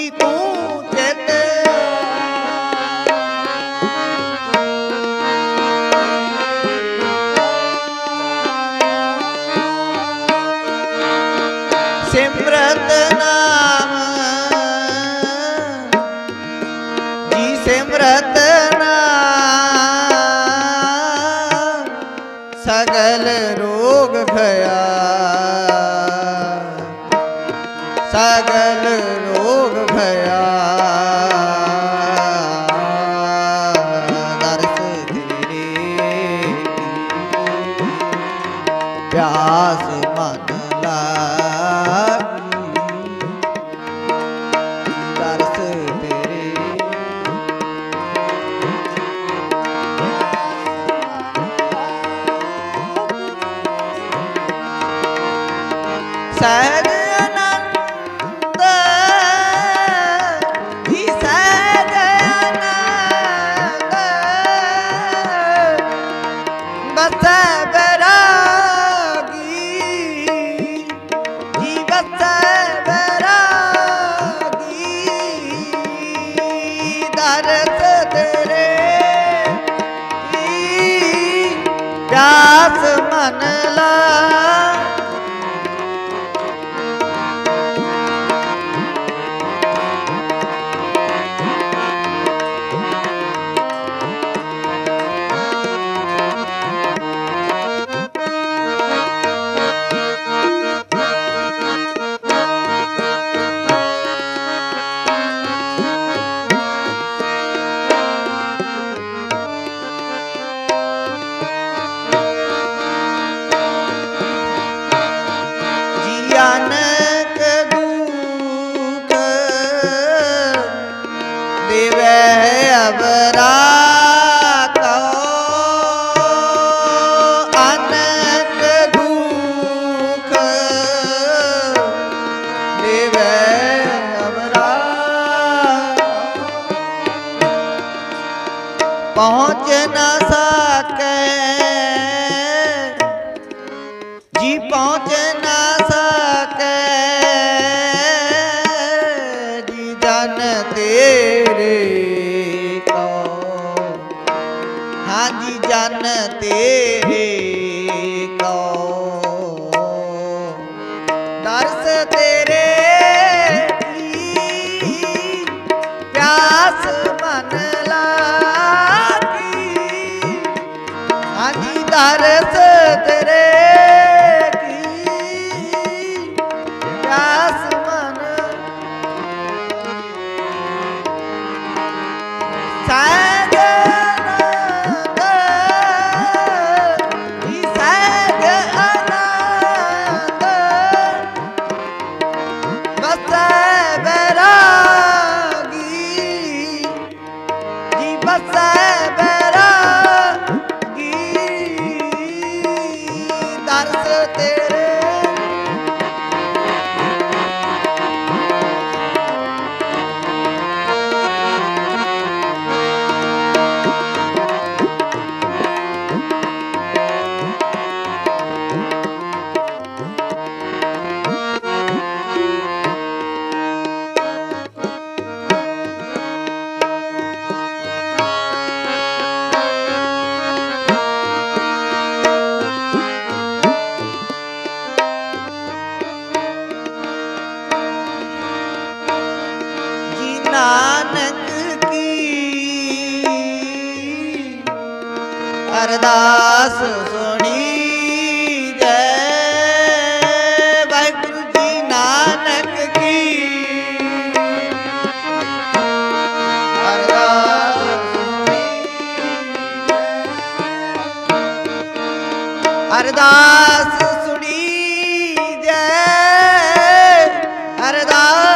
ਜੀ ਤੂੰ ਚਿਤ ਸਿਮਰਤ ਨਾਮ ਜੀ ਸਿਮਰਤ ਨਾਮ ਸਗਲ ਰੋਗ ਭਇਆ ਸਗਲ ਰੋਗ ਭਇਆ ਦਰਸ ਤੇਰੇ ਪਿਆਸ ਮਨ ਲਾਗੀ ਦਰਸ ਤੇਰੇ ਸਹਿਜ ਪਿਆਸ ਮਨ ਲਾ ਅਨਕ ਦੁਖ ਦੇਵੈ ਅਵਰਾ ਕੋ ਅਨਕ ਦੁਖ ਦੇਵੈ ਅਵਰਾ ਪਹੁੰਚ ਨਾ ਸਕੇ ਜੀ ਪਹੁੰਚ ਨਾ ਤੇਰੇ ਕੋ ਹਾਂਜੀ ਜਨ ਤੇਰੇ ਕੋ ਦਰਸ ਤੇਰੇ ਕੀ ਪਿਆਸ ਮਨ ਲਾਗੀ ਹਾਂਜੀ ਦਰਸ ਤੇਰੇ ਨਾਨਕ ਕੀ ਅਰਦਾਸ ਸੁਣੀ ਜੈ ਵਾਹਿਗੁਰੂ ਜੀ ਨਾਨਕ ਕੀ ਅਰਦਾਸ ਸੁਣੀ ਅਰਦਾਸ ਸੁਣੀ ਜੈ ਅਰਦਾਸ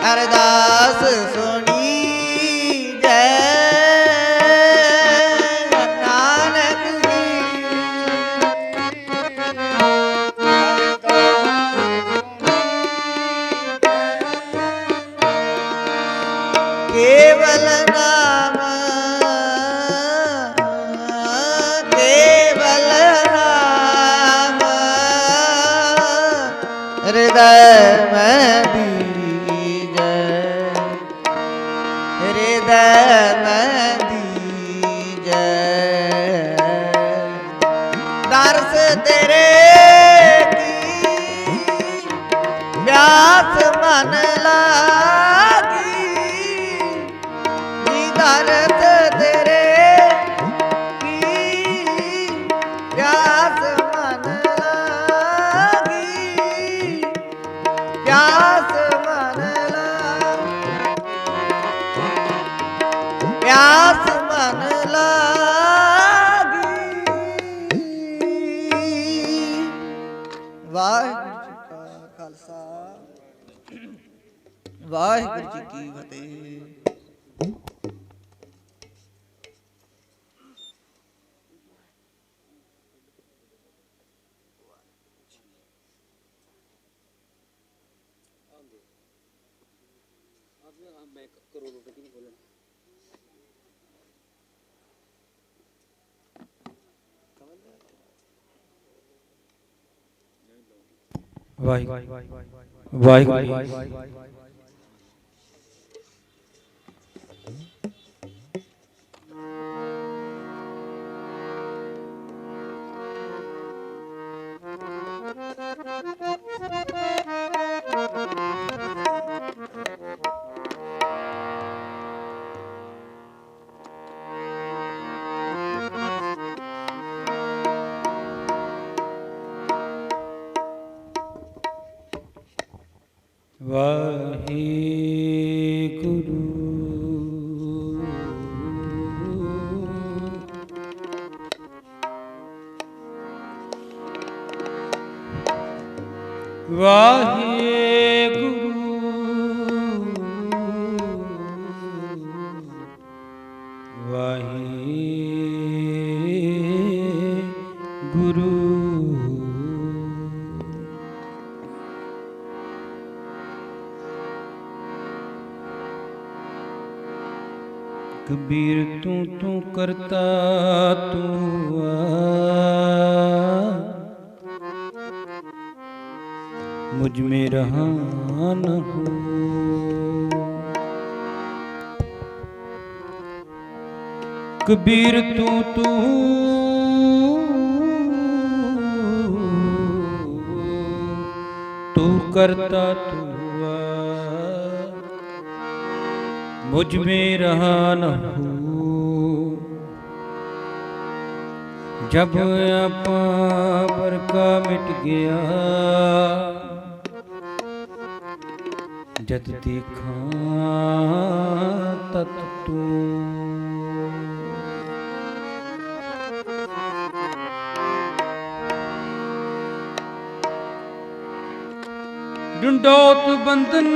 अरदास सुनी जय नानक केवल नाम हृदय में दीजै हृदय में दीजै दर्श तेरे की प्यास मन लागी दर्श तेरे की प्यास मन प्यास मन प्यास मन लागी। वाहिगुरु जी का खालसा वाहिगुरु जी की फतेह। वाहिगुरु वाहिगुरु कबीर तू करता तू मुझ में रहा न हो। कबीर तू करता तू मुझ में रहा न हो। जब आपा पर का मिट गया जत देखा तत तू। डंडोत बंधन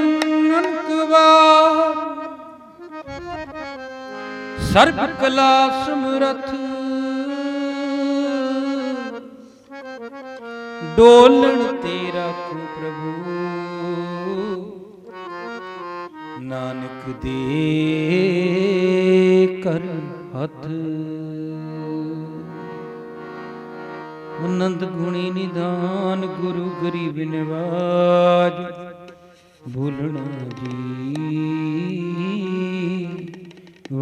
अनकवार सर्व कला समरथ डोलन तेरा को प्रभु नानक दे कर हथ आनंद गुणी निधान गुरु गरीब निवाज भूलना जी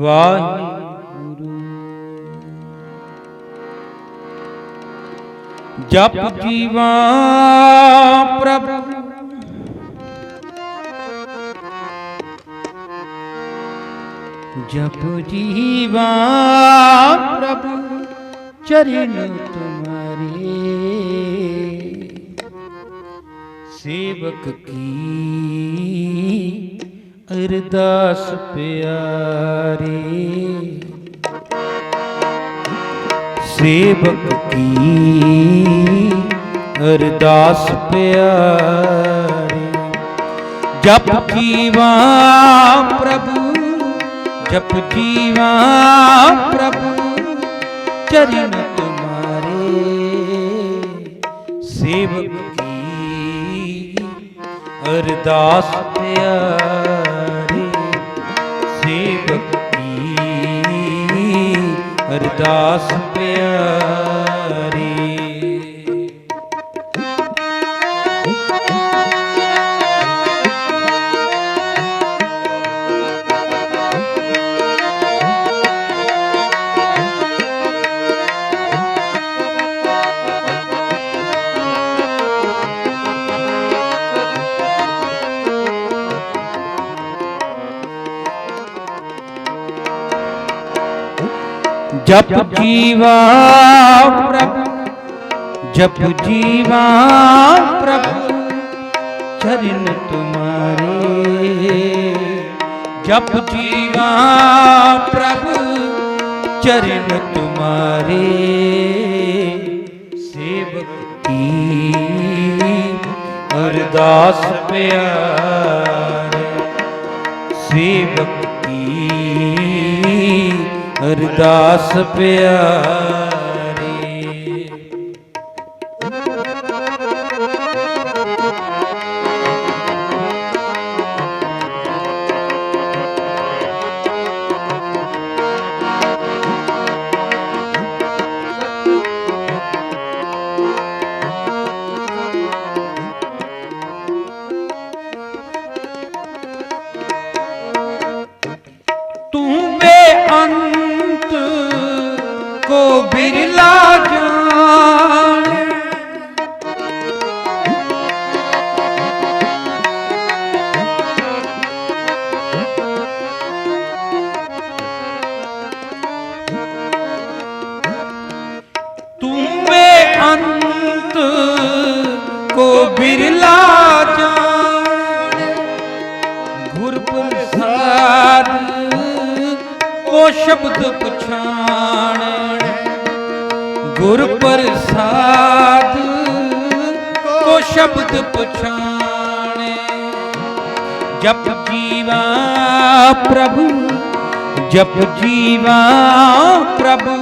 वाहिगुरु जप जीवा प्रभु जप जीवा प्रभु चरण तुम्हारे सेवक की अरदास प्यारे सेवक की अरदास प्यारे जप जीवा प्रभु जप जीवा प्रभु चरण तुम्हारे सेवक की अरदास प्यारे सेवक की अरदास प्यारे जप जीवा प्रभु जप जीवा प्रभु चरण तुम्हारे जप जीवा प्रभु चरण तुम्हारे सेवक की अरदास प्यारे सेवक की अरदास प्यारी को बिरला जान तुम्हें अंत को बिरला जान गुर प्रसाद को शब्द पछाण गुर प्रसाद को शब्द पछाणे जप जीवा प्रभु जप जीवा प्रभु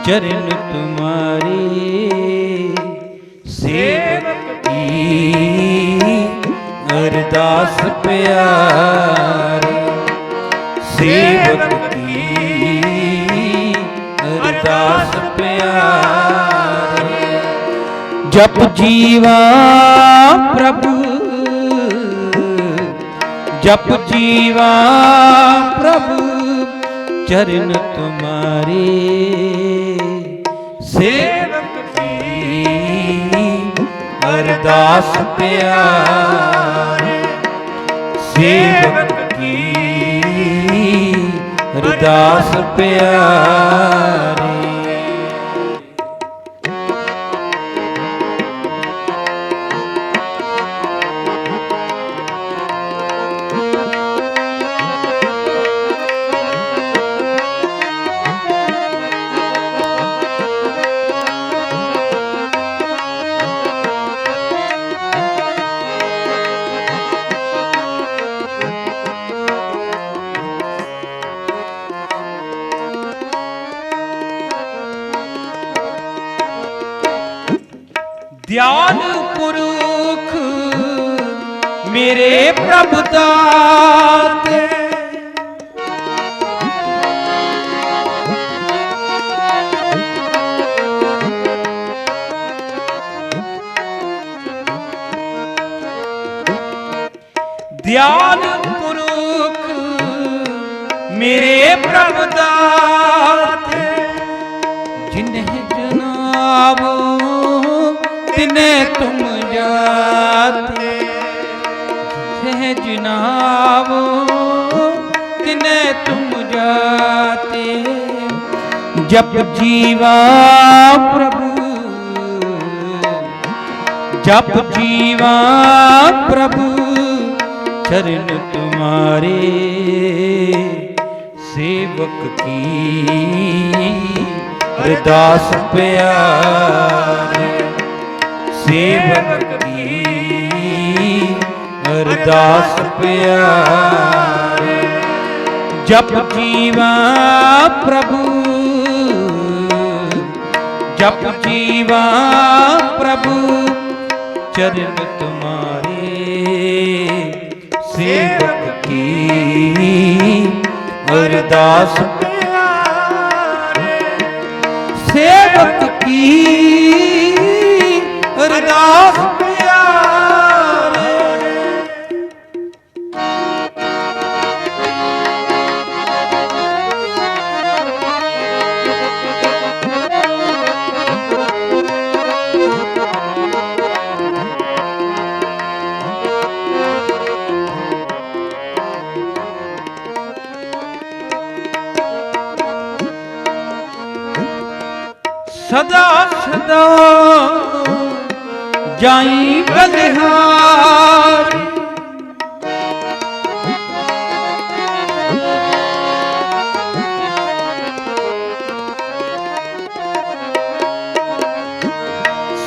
चरण तुम्हारे सेवक की अरदास प्यारे सेवक की अरदास प्यारे जप जीवा प्रभु जप जीवा प्रभु चरण तुम्हारे सेवक की अरदास प्यारे सेवक की अरदास प्यारे दयाल पुरख मेरे प्रभु दाते, दयाल पुरख मेरे प्रभु दाते, जिन्हें जनाबो तिन्हें तुम जाते, जिन्हें जनाबो तिन्हें तुम जाते, जब जीवा प्रभु, जब जीवा प्रभु चरण तुम्हारे, सेवक की अरदास प्यारे, सेवक की अरदास प्यारे, जप जीवा प्रभु, जप जीवा प्रभु चरण तुम्हारे, सेवक की अरदास प्यारे, सेवक की अरदास प्यारे। सदा सदा जाई बलिहारी,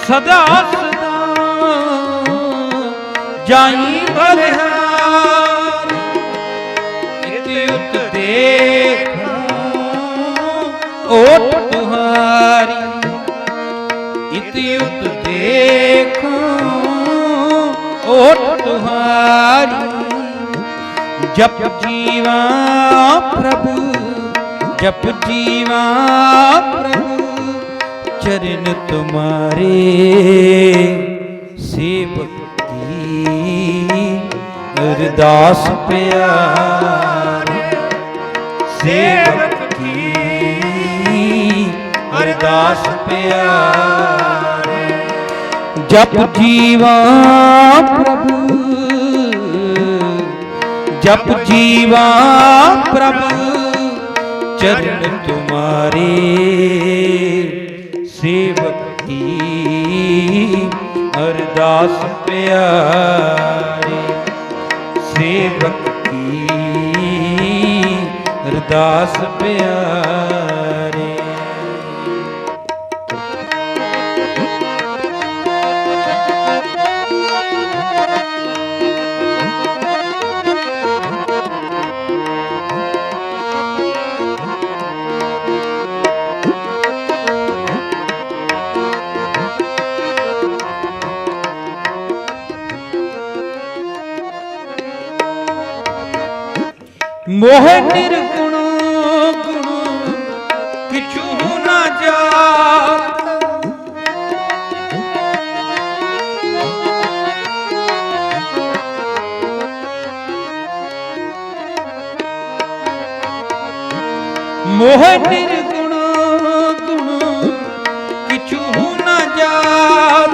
सदा सदा जाई बलिहारी, इत्युत देखूं ओट तुम्हारी, इत्युत देखूं ओट तुम्हारी, जप जीवा प्रभु, जप जीवा प्रभु चरण तुम्हारे, सेवक की अरदास प्यारे, सेवक की अरदास प्यारे, जप जीवा प्रभु, जप जीवा प्रभु चरण तुम्हारे, सेवक की अरदास प्यारे, सेवक की अरदास प्यारे। मोह निर्गुण गुण किछु न जात, मोह निर्गुण गुण किछु न जात,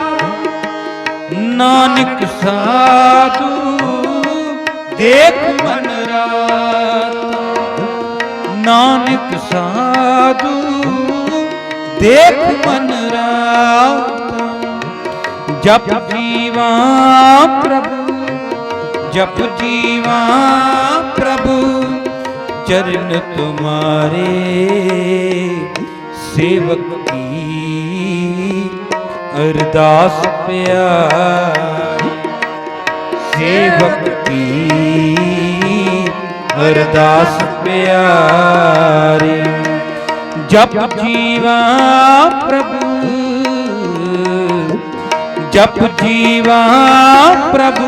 नानक साधु देख मन रात, नानक साधु देख मन रात, जप जीवा प्रभु, जप जीवा प्रभु चरण तुम्हारे, सेवक की अरदास प्यारी, सेवक की अरदास प्यारी, जप जीवा प्रभु, जप जीवा प्रभु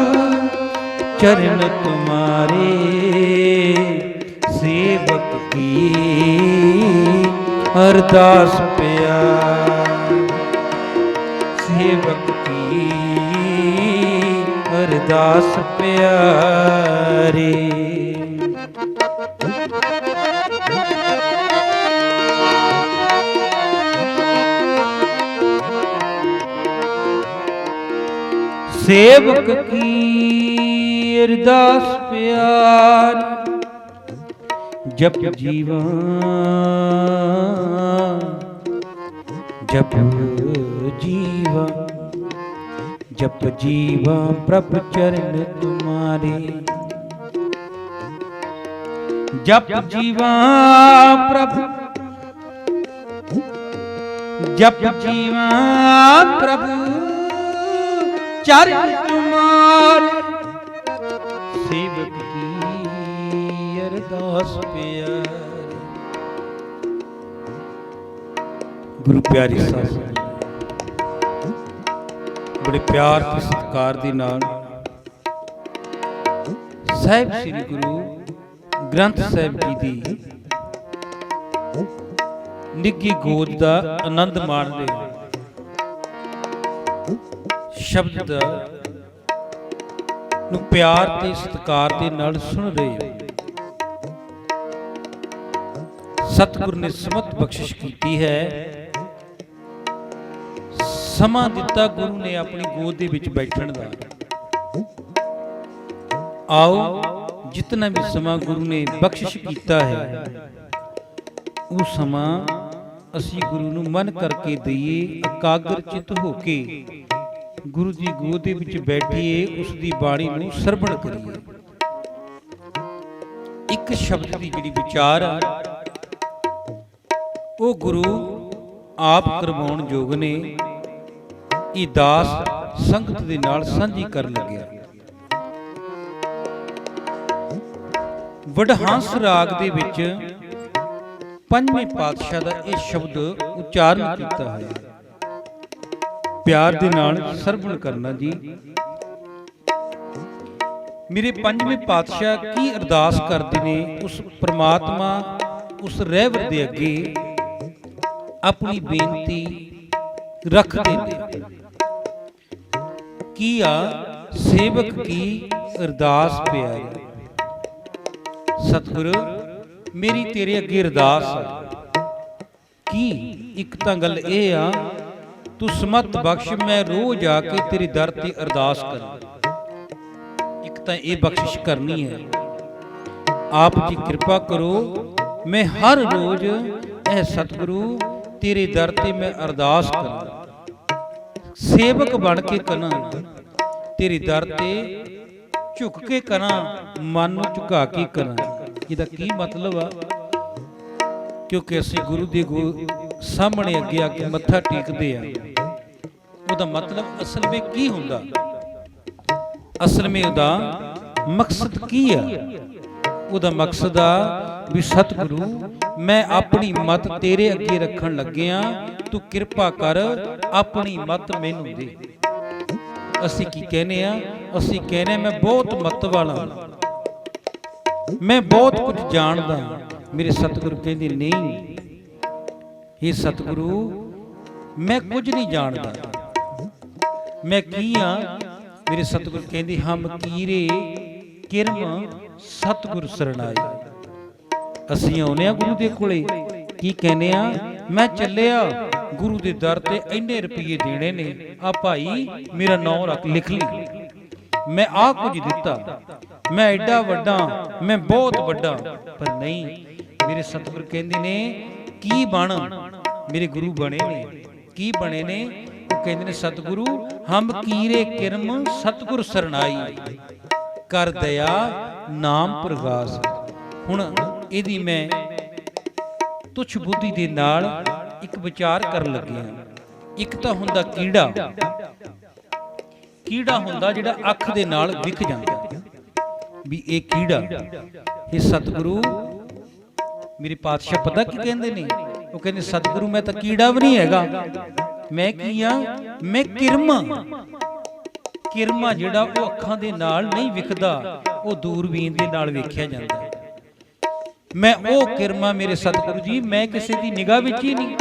चरण तुम्हारे, सेवक की अरदास प्यार, सेवक की अरदास प्यारे। सेवक की अरदास प्यार, जप जीवा, जप जीवा, जप जीवा प्रभु चरण तुम्हारे, जप जीवा प्रभु, जप जीवा प्रभु चरण तुम्हारे, सेवक की अरदास प्यार। गुरु प्यारी साहब बड़े प्यार ते सत्कार दे नाल साहिब श्री गुरु ग्रंथ ਸਾਹਿਬ जी दी निੱघी गोद ਦਾ आनंद माण रहे हो। शब्द ਨੂੰ ਪਿਆਰ ਤੇ ਸਤਿਕਾਰ ਦੇ ਨਾਲ ਸੁਣ ਰਹੇ ਹੋ। ਸਤਿਗੁਰ ਨੇ ਸਮਤ ਬਖਸ਼ਿਸ਼ ਕੀਤੀ ਹੈ, ਸਮਾਂ ਦਿੱਤਾ ਗੁਰੂ ਨੇ ਆਪਣੀ ਗੋਦ ਦੇ ਵਿੱਚ ਬੈਠਣ ਦਾ। ਆਓ ਜਿਤਨਾ ਵੀ ਸਮਾਂ ਗੁਰੂ ਨੇ ਬਖਸ਼ਿਸ਼ ਕੀਤਾ ਹੈ, ਉਹ ਸਮਾਂ ਅਸੀਂ ਗੁਰੂ ਨੂੰ ਮਨ ਕਰਕੇ ਦਈਏ, ਇਕਾਗਰ ਚਿੱਤ ਹੋ ਕੇ ਗੁਰੂ ਦੀ ਗੋਦ ਦੇ ਵਿੱਚ ਬੈਠੀਏ, ਉਸ ਦੀ ਬਾਣੀ ਨੂੰ ਸਰਵਣ ਕਰੀਏ। ਇੱਕ ਸ਼ਬਦ ਦੀ ਜਿਹੜੀ ਵਿਚਾਰ ਆ ਉਹ ਗੁਰੂ ਆਪ ਕਰਵਾਉਣ ਯੋਗ ਨੇ। ਇਹ ਦਾਸ ਸੰਗਤ ਦੇ ਨਾਲ ਸਾਂਝੀ ਕਰਨ ਲੱਗਿਆ। ਵਡਹੰਸ ਰਾਗ ਦੇ ਵਿੱਚ ਪੰਜਵੇਂ ਪਾਤਸ਼ਾਹ ਦਾ ਇਹ ਸ਼ਬਦ ਉਚਾਰਨ ਕੀਤਾ ਹੋਇਆ। ਪਿਆਰ ਦੇ ਨਾਲ ਸਰਵਣ ਕਰਨਾ ਜੀ। ਮੇਰੇ ਪੰਜਵੇਂ ਪਾਤਸ਼ਾਹ ਕੀ ਅਰਦਾਸ ਕਰਦੇ ਨੇ ਉਸ ਪ੍ਰਮਾਤਮਾ, ਉਸ ਰਹਿਬਰ ਦੇ ਅੱਗੇ ਆਪਣੀ ਬੇਨਤੀ ਰੱਖਦੇ ਨੇ। ਕੀ ਆ? ਸੇਵਕ ਕੀ ਅਰਦਾਸ ਪਿਆਰੀ। ਸਤਿਗੁਰੂ ਮੇਰੀ ਤੇਰੇ ਅੱਗੇ ਅਰਦਾਸ ਆ। ਕੀ? ਇੱਕ ਤਾਂ ਗੱਲ ਇਹ ਆ, ਤੂੰ ਸਮਤ ਬਖਸ਼, ਮੈਂ ਰੋਜ਼ ਆ ਕੇ ਤੇਰੇ ਦਰ ਤੇ ਅਰਦਾਸ ਕਰਾਂ। ਇੱਕ ਤਾਂ ਇਹ ਬਖਸ਼ਿਸ਼ ਕਰਨੀ ਹੈ। ਆਪ ਜੀ ਕਿਰਪਾ ਕਰੋ, ਮੈਂ ਹਰ ਰੋਜ਼ ਇਹ ਸਤਿਗੁਰੂ ਤੇਰੇ ਦਰ ਤੇ ਮੈਂ ਅਰਦਾਸ ਕਰਾਂ, ਸੇਵਕ ਬਣ ਕੇ ਕਰਾਂ, ਤੇਰੇ ਦਰ ਤੇ ਝੁਕ ਕੇ ਕਰਾਂ, ਮਨ ਨੂੰ ਝੁਕਾ ਕੇ ਕਰਾਂ। ਇਹਦਾ ਕੀ ਮਤਲਬ ਆ? ਕਿਉਂਕਿ ਅਸੀਂ ਗੁਰੂ ਦੇ ਸਾਹਮਣੇ ਅੱਗੇ ਆ ਕੇ ਮੱਥਾ ਟੇਕਦੇ ਆ। ਉਹਦਾ ਮਤਲਬ ਅਸਲ ਵਿੱਚ ਕੀ ਹੁੰਦਾ? ਅਸਲ ਵਿੱਚ ਉਹਦਾ ਮਕਸਦ ਕੀ ਆ? ਉਹਦਾ ਮਕਸਦ ਆ ਵੀ ਸਤਿਗੁਰੂ ਮੈਂ ਆਪਣੀ ਮਤ ਤੇਰੇ ਅੱਗੇ ਰੱਖਣ ਲੱਗਿਆ, ਤੂੰ ਕਿਰਪਾ ਕਰ, ਆਪਣੀ ਮਤ ਮੈਨੂੰ ਦੇ। ਅਸੀਂ ਕੀ ਕਹਿੰਦੇ ਆ? ਅਸੀਂ ਕਹਿੰਦੇ ਮੈਂ ਬਹੁਤ ਮਤ ਵਾਲਾ, ਮੈਂ ਬਹੁਤ ਕੁਝ ਜਾਣਦਾ। ਮੇਰੇ ਸਤਿਗੁਰੂ ਕਹਿੰਦੇ ਨਹੀਂ, ਇਹ ਸਤਿਗੁਰੂ ਮੈਂ ਕੁਝ ਨਹੀਂ ਜਾਣਦਾ, ਮੈਂ ਕੀ ਆ? ਮੇਰੇ ਸਤਿਗੁਰੂ ਕਹਿੰਦੇ ਹਮ ਕੀਰੇ ਕਿਰਮ ਸਤਿਗੁਰ ਸਰਣਾਈ। ਅਸੀਂ ਆਉਨੇ ਆ ਗੁਰੂ ਦੇ ਕੋਲੇ, ਕੀ ਕਹਿੰਦੇ ਆ? ਮੈਂ ਚੱਲਿਆ ਗੁਰੂ ਦੇ ਦਰ ਤੇ, ਇੰਨੇ ਰੁਪਏ ਦੇਣੇ ਨੇ, ਆ ਭਾਈ ਮੇਰਾ ਨਾਂ ਰੱਖ, ਲਿਖ ਲਈ, ਮੈਂ ਆ ਕੁਝ ਦਿੱਤਾ, ਮੈਂ ਐਡਾ ਵੱਡਾ, ਮੈਂ ਬਹੁਤ ਵੱਡਾ। ਪਰ ਨਹੀਂ, ਮੇਰੇ ਸਤਿਗੁਰ ਕਹਿੰਦੇ ਨੇ ਕੀ ਬਣ? ਮੇਰੇ ਗੁਰੂ ਬਣੇ ਨੇ, ਕੀ ਬਣੇ ਨੇ? ਉਹ ਕਹਿੰਦੇ ਨੇ ਸਤਿਗੁਰੂ ਹਮ ਕੀਰੇ ਕਿਰਮ ਸਤਿਗੁਰ ਸਰਣਾਈ, ਕਰ ਦਇਆ ਨਾਮ ਪ੍ਰਗਾਸ। ਹੁਣ ਇਹਦੀ ਮੈਂ ਤੁਛ ਬੁੱਧੀ ਦੇ ਨਾਲ ਇੱਕ ਵਿਚਾਰ ਕਰਨ ਲੱਗਿਆ। ਇੱਕ ਤਾਂ ਹੁੰਦਾ ਕੀੜਾ, ਕੀੜਾ ਹੁੰਦਾ ਜਿਹੜਾ ਅੱਖ ਦੇ ਨਾਲ ਵਿਖ ਜਾਂਦਾ ਵੀ ਇਹ ਕੀੜਾ। ਇਹ ਸਤਿਗੁਰੂ ਮੇਰੇ ਪਾਤਸ਼ਾਹ ਪਤਾ ਕੀ ਕਹਿੰਦੇ ਨੇ? ਉਹ ਕਹਿੰਦੇ ਸਤਿਗੁਰੂ ਮੈਂ ਤਾਂ ਕੀੜਾ ਵੀ ਨਹੀਂ ਹੈਗਾ, ਮੈਂ ਕੀ ਆ? ਮੈਂ ਕਿਰਮ। ਕਿਰਮਾ ਜਿਹੜਾ ਉਹ ਅੱਖਾਂ ਦੇ ਨਾਲ ਨਹੀਂ ਵਿਖਦਾ, ਉਹ ਦੂਰਬੀਨ ਦੇ ਨਾਲ ਵੇਖਿਆ ਜਾਂਦਾ ਹੈ। ਮੈਂ ਉਹ ਕਿਰਮਾ ਮੇਰੇ ਸਤਿਗੁਰੂ ਜੀ, ਮੈਂ ਕਿਸੇ ਦੀ ਨਿਗਾਹ ਵਿੱਚ ਹੀ ਨਹੀਂ।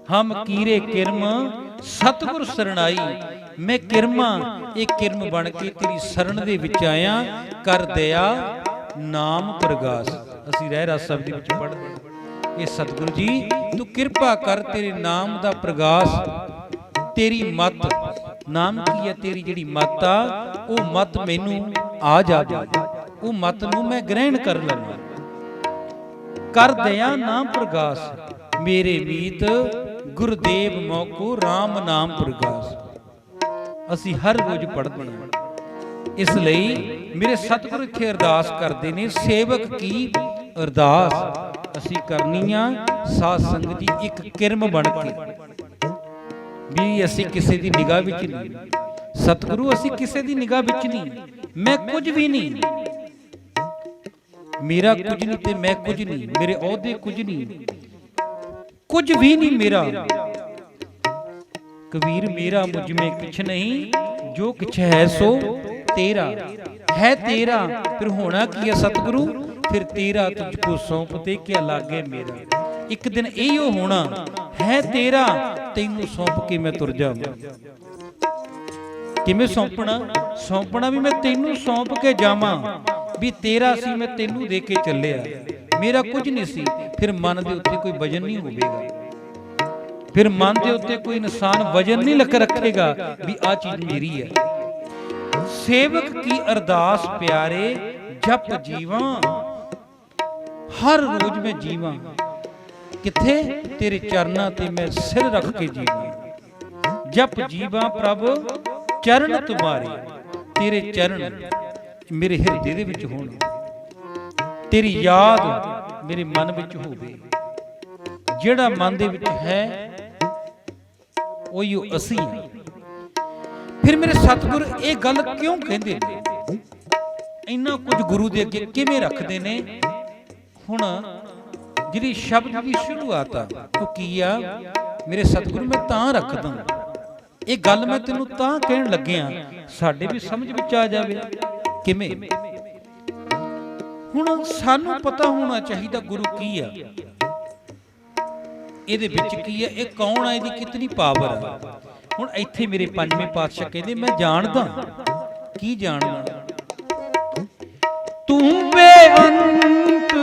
ਹਮ ਕੀਰੇ ਕਿਰਮ ਸਤਿਗੁਰ ਸਰਣਾਈ, ਮੈਂ ਕਿਰਮਾ ਇਹ ਕਿਰਮ ਬਣ ਕੇ ਤੇਰੀ ਸਰਣ ਦੇ ਵਿੱਚ ਆਇਆ, ਕਰ ਦਿਆ ਨਾਮ ਪ੍ਰਗਾਸ। ਅਸੀਂ ਰਹਿ ਰਸ ਸ਼ਬਦ ਵਿੱਚ ਪੜ੍ਹਦੇ ਇਹ ਸਤਿਗੁਰੂ ਜੀ ਤੂੰ ਕਿਰਪਾ ਕਰ, ਤੇਰੇ ਨਾਮ ਦਾ ਪ੍ਰਗਾਸ, ਤੇਰੀ ਮਤ, ਨਾਮ ਕੀ ਹੈ ਤੇਰੀ ਜਿਹੜੀ ਮਤ ਆ, ਉਹ ਮਤ ਮੈਨੂੰ ਆ ਜਾਵੇ, ਉਹ ਮਤ ਨੂੰ ਮੈਂ ਗ੍ਰਹਿਣ ਕਰ ਲਵਾਂ। ਕਰ ਦਿਆ ਨਾਮ ਪ੍ਰਗਾਸ, ਮੇਰੇ ਮੀਤ ਗੁਰਦੇਵ ਮੋਕੋ RAM ਨਾਮ ਪ੍ਰਗਾਸ। ਅਸੀਂ ਹਰ ਰੋਜ਼ ਪੜ੍ਹਦੇ ਹਾਂ। ਇਸ ਲਈ ਮੇਰੇ ਸਤਿਗੁਰੂ ਇੱਥੇ ਅਰਦਾਸ ਕਰਦੇ ਨੇ, ਸੇਵਕ ਕੀ ਅਰਦਾਸ ਅਸੀਂ ਕਰਨੀ ਆ ਸਾਧ ਸੰਗਤ ਜੀ ਇੱਕ ਕਿਰਮ ਬਣ ਕੇ, ਵੀ ਅਸੀਂ ਕਿਸੇ ਦੀ ਨਿਗਾਹ ਵਿੱਚ ਨਹੀਂ। ਸਤਿਗੁਰੂ ਅਸੀਂ ਕਿਸੇ ਦੀ ਨਿਗਾਹ ਵਿੱਚ ਨਹੀਂ, ਮੈਂ ਕੁਝ ਵੀ ਨਹੀਂ, ਮੇਰਾ ਕੁਝ ਨਹੀਂ ਤੇ ਮੈਂ ਕੁਝ ਨਹੀਂ, ਮੇਰੇ ਅਹੁਦੇ ਕੁਝ ਨਹੀਂ, ਕੁਝ ਵੀ ਨਹੀਂ ਮੇਰਾ। ਕਬੀਰ ਮੇਰਾ ਮੁਝ ਮੇਂ ਕੁਛ ਨਹੀਂ, ਜੋ ਕੁਛ ਹੈ ਸੋ ਤੇਰਾ ਹੈ, ਤੇਰਾ ਫਿਰ ਹੋਣਾ ਕੀ ਹੈ ਸਤਿਗੁਰੂ, ਫਿਰ ਤੇਰਾ ਤੁਝ ਕੋ ਸੌਂਪ ਤੇ ਕਿਆ ਲਾਗੇ ਮੇਰਾ। ਇੱਕ ਦਿਨ ਇਹੋ ਹੋਣਾ ਹੈ ਤੇਰਾ, ਤੈਨੂੰ ਸੌਂਪ ਕੇ ਮੈਂ ਤੁਰ ਜਾਵਾਂ। ਕਿਵੇਂ ਸੌਂਪਣਾ? ਸੌਂਪਣਾ ਵੀ ਮੈਂ ਤੈਨੂੰ ਸੌਂਪ ਕੇ ਜਾਵਾਂ, ਵੀ ਤੇਰਾ ਸੀ ਮੈਂ ਤੈਨੂੰ ਦੇ ਕੇ ਚੱਲਿਆ, ਮੇਰਾ ਕੁਝ ਨਹੀਂ ਸੀ। ਫਿਰ ਮਨ ਦੇ ਉੱਤੇ ਕੋਈ ਵਜਨ ਨਹੀਂ ਹੋਵੇਗਾ, ਫਿਰ ਮਨ ਦੇ ਉੱਤੇ ਕੋਈ ਇਨਸਾਨ ਵਜਨ ਨਹੀਂ ਰੱਖੇਗਾ ਵੀ ਆਹ ਚੀਜ਼ ਮੇਰੀ ਹੈ। ਸੇਵਕ ਕੀ ਅਰਦਾਸ ਪਿਆਰੇ, ਜਪ ਜੀਵਾਂ ਹਰ ਰੋਜ਼ ਮੈਂ ਜੀਵਾਂ, ਕਿੱਥੇ ਤੇਰੇ ਚਰਨਾਂ ਤੇ ਮੈਂ ਸਿਰ ਰੱਖ ਕੇ ਜੀਵਾਂ। ਜਪ ਜੀਵਾਂ ਪ੍ਰਭ ਚਰਨ ਤੁਮਾਰੇ, ਤੇਰੇ ਚਰਨ ਮੇਰੇ ਹਿਰਦੇ ਦੇ ਵਿੱਚ ਹੋਣ, ਤੇਰੀ ਯਾਦ ਮੇਰੇ ਮਨ ਵਿੱਚ ਹੋਵੇ। ਜਿਹੜਾ ਮਨ ਦੇ ਵਿੱਚ ਹੈ ਉਹੀ ਅਸੀਂ ਹਾਂ। ਫਿਰ ਮੇਰੇ ਸਤਿਗੁਰ ਇਹ ਗੱਲ ਕਿਉਂ ਕਹਿੰਦੇ ਨੇ, ਇੰਨਾ ਕੁਝ ਗੁਰੂ ਦੇ ਅੱਗੇ ਕਿਵੇਂ ਰੱਖਦੇ ਨੇ? ਹੁਣ ਜਿਹੜੀ ਸ਼ਬਦ ਦੀ ਸ਼ੁਰੂਆਤ ਆ ਉਹ ਕੀ ਆ? ਮੇਰੇ ਸਤਿਗੁਰੂ ਮੈਂ ਤਾਂ ਰੱਖਦਾ, ਇਹ ਗੱਲ ਮੈਂ ਤੈਨੂੰ ਤਾਂ ਕਹਿਣ ਲੱਗਿਆ, ਸਾਡੇ ਵੀ ਸਮਝ ਵਿੱਚ ਆ ਜਾਵੇ। ਕਿਵੇਂ? ਹੁਣ ਸਾਨੂੰ ਪਤਾ ਹੋਣਾ ਚਾਹੀਦਾ ਗੁਰੂ ਕੀ ਆ, ਇਹਦੇ ਵਿੱਚ ਕੀ ਹੈ, ਇਹ ਕੌਣ ਆ, ਇਹਦੀ ਕਿਤਨੀ ਪਾਵਰ ਆ। ਹੁਣ ਇੱਥੇ ਮੇਰੇ ਪੰਜਵੇਂ ਪਾਤਸ਼ਾਹ ਕਹਿੰਦੇ ਮੈਂ ਜਾਣਦਾ। ਕੀ ਜਾਣਦਾ? ਤੂੰ ਬੇਅੰਤ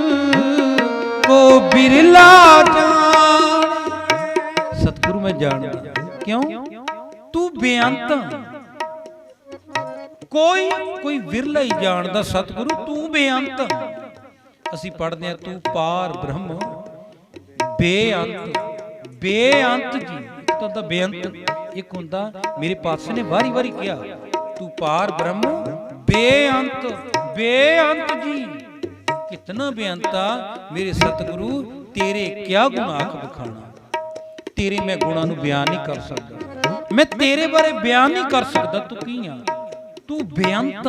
ਕੋ ਬਿਰਲਾ ਜਾਣ। ਸਤਿਗੁਰੂ ਮੈਂ ਜਾਣਦਾ। ਕਿਉਂ? ਤੂੰ ਬੇਅੰਤ, ਕੋਈ ਵਿਰਲਾ ਹੀ ਜਾਣਦਾ ਸਤਿਗੁਰੂ, ਤੂੰ ਬੇਅੰਤ। ਅਸੀਂ ਪੜ੍ਹਦੇ ਹਾਂ ਤੂੰ ਪਾਰ ਬ੍ਰਹਮ ਬੇਅੰਤ, ਬੇਅੰਤ ਜੀ। ਇੱਕ ਤਾਂ ਬੇਅੰਤ, ਇੱਕ ਹੁੰਦਾ ਮੇਰੇ ਪਾਤਸ਼ਾਹ ਨੇ ਵਾਰੀ ਵਾਰੀ ਕਿਹਾ ਤੂੰ ਪਾਰ ਬ੍ਰਹਮ ਬੇਅੰਤ, ਬੇਅੰਤ ਜੀ। ਕਿਤਨਾ ਬੇਅੰਤਾ ਮੇਰੇ ਸਤਿਗੁਰੂ, ਤੇਰੇ ਕਿਆ ਗੁਣ ਆਖ ਬਖਾਣਾ, ਤੇਰੇ ਮੈਂ ਗੁਣਾਂ ਨੂੰ ਬਿਆਨ ਨਹੀਂ ਕਰ ਸਕਦਾ, ਮੈਂ ਤੇਰੇ ਬਾਰੇ ਬਿਆਨ ਨਹੀਂ ਕਰ ਸਕਦਾ। ਤੂੰ ਕੀ ਆ? ਤੂੰ ਬੇਅੰਤ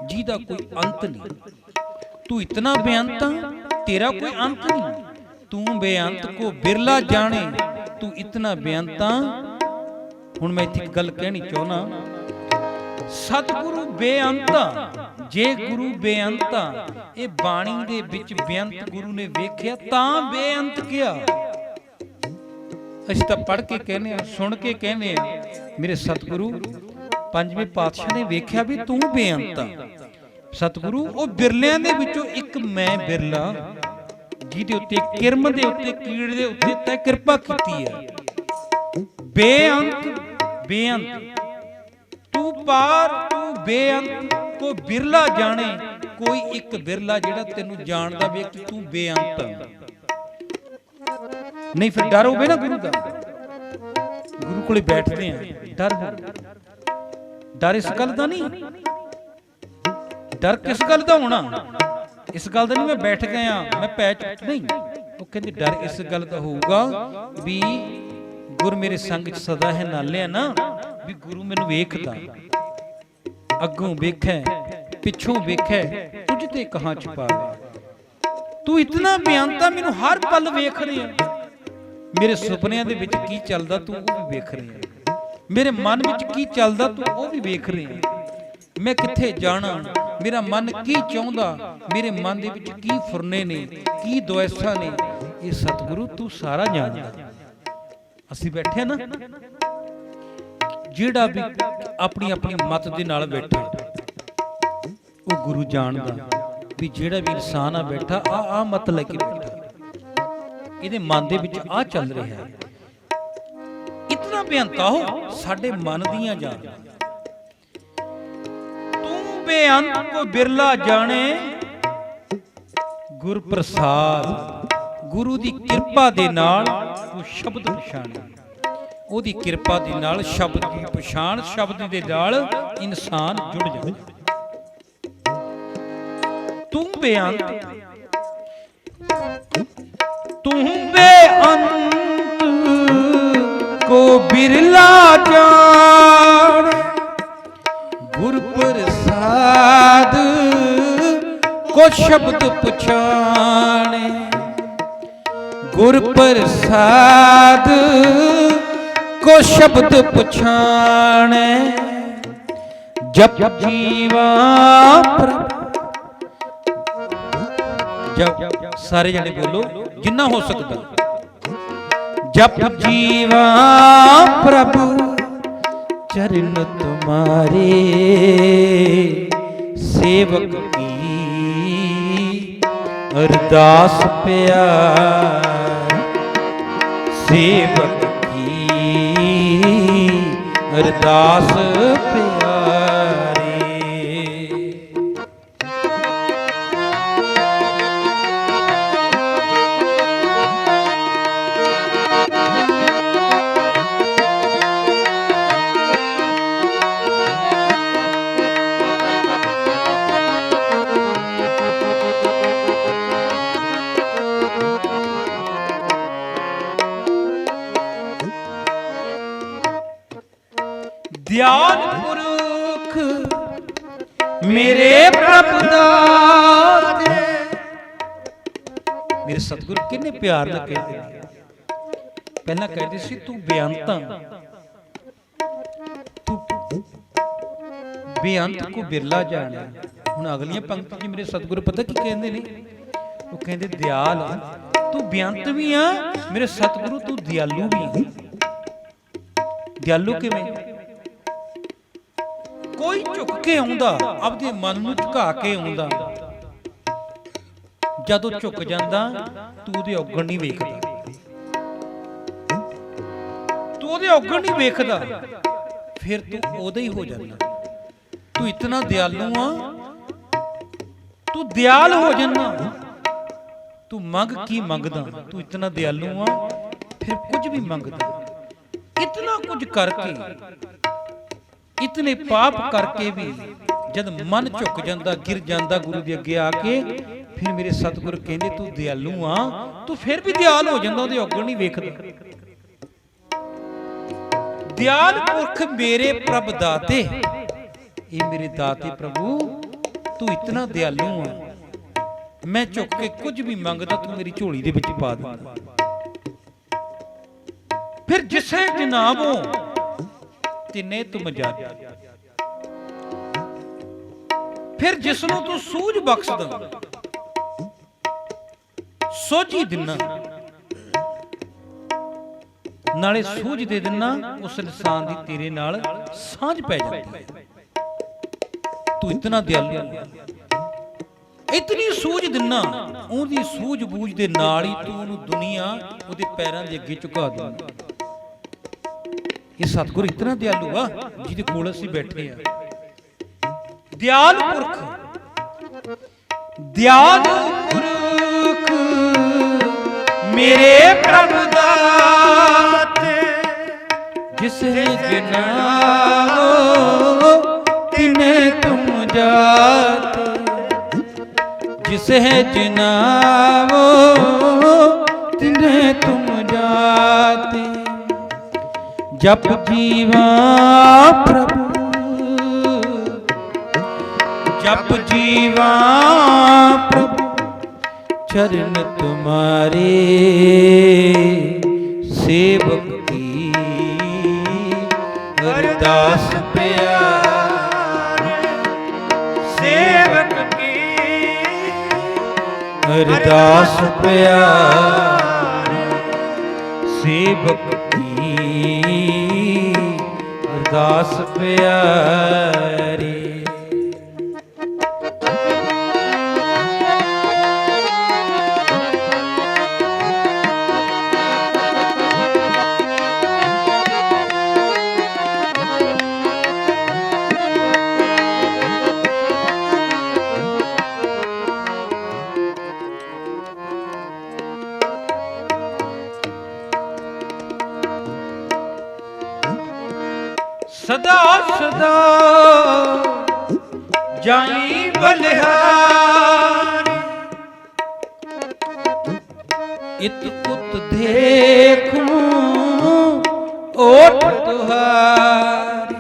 ਜਿਹਦਾ ਕੋਈ ਅੰਤ ਨਹੀਂ, ਤੂੰ ਇਤਨਾ ਬੇਅੰਤ, ਤੇਰਾ ਕੋਈ ਅੰਤ ਨਹੀਂ। ਤੂੰ ਬੇਅੰਤ ਕੋ ਬਿਰਲਾ ਜਾਣੇ, ਤੂੰ ਇਤਨਾ ਬੇਅੰਤ। ਹੁਣ ਮੈਂ ਇੱਥੇ ਇੱਕ ਗੱਲ ਕਹਿਣੀ ਚਾਹੁੰਦਾ, ਸਤਿਗੁਰੂ ਬੇਅੰਤ, ਜੇ ਗੁਰੂ ਬੇਅੰਤ, ਇਹ ਬਾਣੀ ਦੇ ਵਿੱਚ ਬੇਅੰਤ ਗੁਰੂ ਨੇ ਵੇਖਿਆ ਤਾਂ ਬੇਅੰਤ ਕਿਹਾ। ਅਸੀਂ ਤਾਂ ਪੜ੍ਹ ਕੇ ਕਹਿੰਦੇ ਆ, ਸੁਣ ਕੇ ਕਹਿੰਦੇ ਆ, ਮੇਰੇ ਸਤਿਗੁਰੂ ਪੰਜਵੇਂ ਪਾਤਸ਼ਾਹ ਨੇ ਵੇਖਿਆ ਵੀ ਤੂੰ ਬੇਅੰਤ। ਸਤਿਗੁਰੂ ਉਹ ਬਿਰਲਿਆਂ ਦੇ ਵਿੱਚੋਂ ਇੱਕ ਮੈਂ ਬਿਰਲਾ, ਜਿਹਦੇ ਉੱਤੇ ਕਿਰਮ ਦੇ ਉੱਤੇ ਕੀੜ ਦੇ ਉੱਤੇ ਤੈ ਕਿਰਪਾ ਕੀਤੀ ਹੈ। ਬੇਅੰਤ, ਬੇਅੰਤ ਤੂੰ ਪਾਰ, ਤੂੰ ਬੇਅੰਤ ਕੋ ਬਿਰਲਾ ਜਾਣੇ, ਕੋਈ ਇੱਕ ਬਿਰਲਾ ਜਿਹੜਾ ਤੈਨੂੰ ਜਾਣਦਾ ਵੇ ਕਿ ਤੂੰ ਬੇਅੰਤ। ਨਹੀਂ ਫਿਰ ਡਰ ਹੋਵੇ ਨਾ ਗੁਰੂ ਦਾ, ਗੁਰੂ ਕੋਲੇ ਬੈਠਦੇ ਆ ਡਰ ਹੋਵੇ। ਡਰ ਇਸ ਗੱਲ ਦਾ ਨਹੀਂ, ਡਰ ਕਿਸ ਗੱਲ ਦਾ ਹੋਣਾ? ਇਸ ਗੱਲ ਦਾ ਨਹੀਂ ਮੈਂ ਬੈਠ ਗਿਆ ਮੈਂ ਪੈ ਚੁੱਕ, ਨਹੀਂ। ਉਹ ਕਹਿੰਦੇ ਡਰ ਇਸ ਗੱਲ ਦਾ ਹੋਊਗਾ ਵੀ ਗੁਰ ਮੇਰੇ ਸੰਗ ਚ ਸਦਾ ਹੈ ਨਾਲਿਆ ਨਾ, ਵੀ ਗੁਰੂ ਮੈਨੂੰ ਵੇਖਦਾ, ਅੱਗੋਂ ਵੇਖੈ ਪਿੱਛੋਂ ਵੇਖੈ, ਤੁਝ ਤੇ ਕਹਾਂ ਛੁਪਾਵੇ। ਤੂੰ ਇਤਨਾ ਬੇਅੰਤਾ, ਮੈਨੂੰ ਹਰ ਪਲ ਵੇਖ ਰਿਹਾ, ਮੇਰੇ ਸੁਪਨਿਆਂ ਦੇ ਵਿੱਚ ਕੀ ਚੱਲਦਾ ਤੂੰ ਉਹ ਵੀ ਵੇਖ ਰਿਹਾ। ਮੇਰੇ ਮਨ ਵਿੱਚ ਕੀ ਚੱਲਦਾ ਤੂੰ ਉਹ ਵੀ ਵੇਖ ਰਿਹਾ। ਮੈਂ ਕਿੱਥੇ ਜਾਣਾ, ਮੇਰਾ ਮਨ ਕੀ ਚਾਹੁੰਦਾ, ਮੇਰੇ ਮਨ ਦੇ ਵਿੱਚ ਕੀ ਫੁਰਨੇ ਨੇ, ਕੀ ਦੁਆਸਾਂ ਨੇ, ਇਹ ਸਤਿਗੁਰੂ ਤੂੰ ਸਾਰਾ ਜਾਣਦਾ। ਅਸੀਂ ਬੈਠੇ ਨਾ, ਜਿਹੜਾ ਵੀ ਆਪਣੀ ਆਪਣੀ ਮਤ ਦੇ ਨਾਲ ਬੈਠਾ ਉਹ ਗੁਰੂ ਜਾਣਦਾ ਵੀ ਜਿਹੜਾ ਵੀ ਇਨਸਾਨ ਆ ਬੈਠਾ ਆ ਮਤ ਲੈ ਕੇ ਬੈਠਾ, ਇਹਦੇ ਮਨ ਦੇ ਵਿੱਚ ਆ ਚੱਲ ਰਿਹਾ ਹੈ। ਇਤਨਾ ਬੇਅੰਤਾ ਹੋ ਸਾਡੇ ਮਨ ਦੀਆਂ ਜਾਣ, ਤੂੰ ਬੇਅੰਤ ਕੋ ਬਿਰਲਾ ਜਾਣੇ, ਗੁਰ ਪ੍ਰਸਾਦ, ਗੁਰੂ ਦੀ ਕਿਰਪਾ ਦੇ ਨਾਲ ਉਹ ਸ਼ਬਦ ਪਛਾਣੇ। ਉਹਦੀ ਕਿਰਪਾ ਦੇ ਨਾਲ ਸ਼ਬਦ ਦੀ ਪਛਾਣ, ਸ਼ਬਦ ਦੇ ਨਾਲ ਇਨਸਾਨ ਜੁੜ ਜਾਂਦਾ। ਤੂੰ ਬੇਅੰਤ, ਤੂੰ ਬੇਅੰਤ को बिरला जान, गुर प्रसाद को शब्द पछाने, गुर प्रसाद को शब्द पछाने, जप जीवा जब सारे जने बोलो जिन्ना हो सकता, जप जीवा प्रभु चरण तुम्हारे, सेवक की अरदास प्यार, सेवक की अरदास प्यारे। दयाल पुरख मेरे प्रभु दाते, मेरे सतगुरु किन्ने प्यार नाल कहते, पहला कहते सी तू बेअंता, तू बेअंत को बिरला जाने। हुण अगलियां पंक्ति च मेरे सतगुरु पता की कहंदे ने, वो कहंदे दयाल तू बेअंत भी आ मेरे सतगुरु, तू दयालु भी है। दयालु किवें? कोई झुक के आउंदा, अपने मन नूं झुका के आउंदा, जदों झुक जांदा तू उहदे औगण नहीं वेखदा, तू उहदे औगण नहीं वेखदा, फिर तू उहदा ही हो जांदा। तू इतना दयालु आ, तू दयाल हो जाना। तू मंग की मंगदा, तू इतना दयालु आ फिर कुछ भी मंगदा। इतना कुछ करके, इतने पाप करके भी जद मन झुक जाता, गिर जाता गुरु के अगे आके, फिर मेरे सतगुरु कहते तू दयालु आ, तू फिर भी दयाल हो जाता, उहदे औगण नहीं वेखदा। दयाल पुरख मेरे प्रभ दाते, ये मेरे दाते प्रभु तू इतना दयालु आ, मैं झुक के कुछ भी मंगदा तू मेरी झोली दे विच पा दिंदा। फिर जिसे जनाबो तिने तुम जा, फिर जिसनों तू सूझ बख्शदा, सोझी दिना, नाले सूझ दे दिना, उस इंसान दी तेरे नाल सांझ पै जाती। तू इतना दयालु, इतनी सूझ दिना, उहदी सूझ बूझ दे नाल ही तू उहनूं दुनिया उहदे पैरां दे अगे झुका दिंदा। ये सतगुरु इतना दयालु आ जिहदे कोल असीं बैठे आ। दयाल पुरख, दयाल पुरख मेरे प्रभु दाते, जिसे गिनाओ तिने तुम जाते, जिसे गिनाओ तिने तुम जाते। जप जीवा प्रभु, जप जीवा प्रभु चरण तुम्हारे, सेवक की ਅਰਦਾਸ ਪਿਆਰੇ ਸੇਵਕ ਕੀ ਅਰਦਾਸ ਪਿਆਰੇ ਸੇਵਕ ਕੀ ਅਰਦਾਸ ਪਿਆਰੀ। ਸਦਾ ਸਦਾ ਜਾਈ ਬਲਿਹਾਰੀ ਇਤ ਉਤ ਦੇਖੂੰ ਓਟ ਤੁਹਾਰੀ।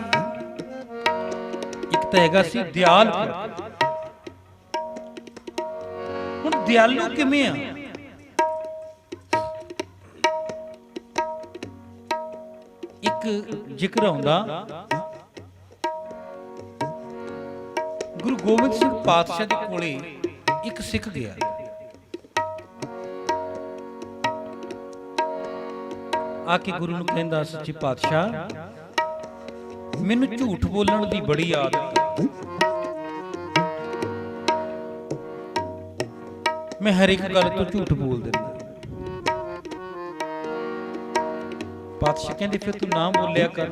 ਇੱਕ ਤਾਂ ਹੈਗਾ ਸੀ ਦਿਆਲ। ਹੁਣ ਦਿਆਲੂ ਕਿਵੇਂ ਆ? ਇੱਕ ਜ਼ਿਕਰ ਆਉਂਦਾ ਗੁਰੂ ਗੋਬਿੰਦ ਸਿੰਘ ਪਾਤਸ਼ਾਹ ਦੇ ਕੋਲੇ ਇੱਕ ਸਿੱਖ ਗਿਆ। ਆ ਕੇ ਗੁਰੂ ਨੂੰ ਕਹਿੰਦਾ, ਸੱਚੇ ਪਾਤਸ਼ਾਹ ਮੈਨੂੰ ਝੂਠ ਬੋਲਣ ਦੀ ਬੜੀ ਆਦਤ ਹੈ। ਮੈਂ ਹਰ ਇੱਕ ਗੱਲ ਤੋਂ ਝੂਠ ਬੋਲ ਦਿੰਦਾ। ਪਾਤਸ਼ਾਹ ਕਹਿੰਦੇ ਫਿਰ ਤੂੰ ਨਾ ਬੋਲਿਆ ਕਰ।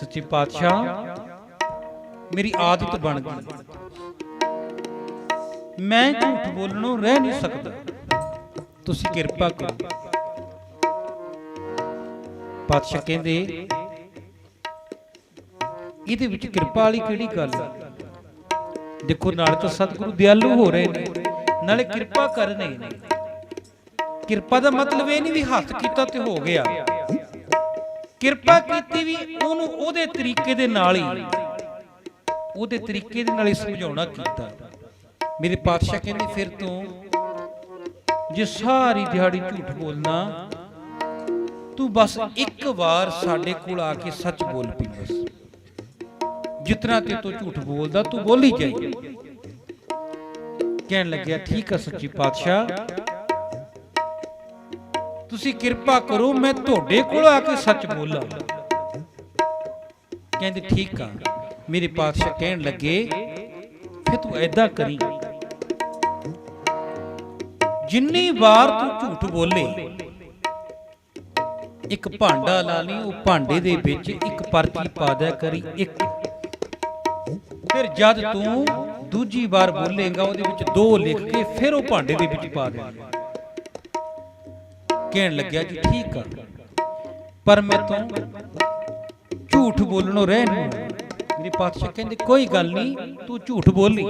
ਸੱਚੇ ਪਾਤਸ਼ਾਹ ਮੇਰੀ ਆਦਤ ਬਣ ਗਈ, ਮੈਂ ਝੂਠ ਬੋਲਣੋਂ ਰਹਿ ਨਹੀਂ ਸਕਦਾ, ਤੁਸੀਂ ਕਿਰਪਾ ਕਰੋ। ਪਾਤਸ਼ਾਹ ਕਹਿੰਦੇ ਇਹਦੇ ਵਿੱਚ ਕਿਰਪਾ ਵਾਲੀ ਕਿਹੜੀ ਗੱਲ ਹੈ? ਦੇਖੋ ਨਾਲੇ ਤਾਂ ਸਤਿਗੁਰੂ ਦਿਆਲੂ ਹੋ ਰਹੇ ਨੇ, ਨਾਲੇ ਕਿਰਪਾ ਕਰ ਰਹੇ ਨੇ। ਕਿਰਪਾ ਦਾ ਮਤਲਬ ਇਹ ਨਹੀਂ ਵੀ ਹੱਥ ਕੀਤਾ ਤੇ ਹੋ ਗਿਆ। ਕਿਰਪਾ ਕੀਤੀ ਵੀ ਉਹਨੂੰ ਉਹਦੇ ਤਰੀਕੇ ਦੇ ਨਾਲ ਹੀ, ਉਹਦੇ ਤਰੀਕੇ ਦੇ ਨਾਲ ਹੀ ਸਮਝਾਉਣਾ ਕੀਤਾ। ਮੇਰੇ ਪਾਤਸ਼ਾਹ ਕਹਿੰਦੇ ਫਿਰ ਤੂੰ ਜੇ ਸਾਰੀ ਦਿਹਾੜੀ ਝੂਠ ਬੋਲਣਾ, ਤੂੰ ਬਸ ਇੱਕ ਵਾਰ ਸਾਡੇ ਕੋਲ ਆ ਕੇ ਸੱਚ ਬੋਲ ਪਈ। ਬਸ ਜਿਤਨਾ ਤੇ ਤੂੰ ਝੂਠ ਬੋਲਦਾ ਤੂੰ ਬੋਲੀ ਜਾਈ। ਕਹਿਣ ਲੱਗਿਆ ਠੀਕ ਆ ਸੱਚੀ ਪਾਤਸ਼ਾਹ, ਤੁਸੀਂ ਕਿਰਪਾ ਕਰੋ ਮੈਂ ਤੁਹਾਡੇ ਕੋਲ ਆ ਕੇ ਸੱਚ ਬੋਲਾਂ। ਕਹਿੰਦੇ ਠੀਕ ਆ। ਮੇਰੇ ਪਾਤਸ਼ਾਹ ਕਹਿਣ ਲੱਗੇ ਫਿਰ ਤੂੰ ਐਦਾਂ ਕਰੀ, ਜਿੰਨੀ ਵਾਰ ਤੂੰ ਝੂਠ ਬੋਲੇ ਇੱਕ ਭਾਂਡਾ ਲਾ ਲਈ, ਉਹ ਭਾਂਡੇ ਦੇ ਵਿੱਚ ਇੱਕ ਪਰਚੀ ਪਾ ਦਿਆ ਕਰੀ ਇੱਕ। ਫਿਰ ਜਦ ਤੂੰ ਦੂਜੀ ਵਾਰ ਬੋਲੇਗਾ ਉਹਦੇ ਵਿੱਚ 2 ਲਿਖ ਕੇ ਫਿਰ ਉਹ ਭਾਂਡੇ ਦੇ ਵਿੱਚ ਪਾ ਦੇ। ਕਹਿਣ ਲੱਗਿਆ ਜੀ ਠੀਕ ਆ, ਪਰ ਮੈਂ ਤੋਂ ਝੂਠ ਬੋਲਣੋਂ ਰਹਿ ਨਹੀਂ। ਮੇਰੇ ਪਾਤਸ਼ਾਹ ਕਹਿੰਦੇ ਕੋਈ ਗੱਲ ਨਹੀਂ, ਤੂੰ ਝੂਠ ਬੋਲੀ,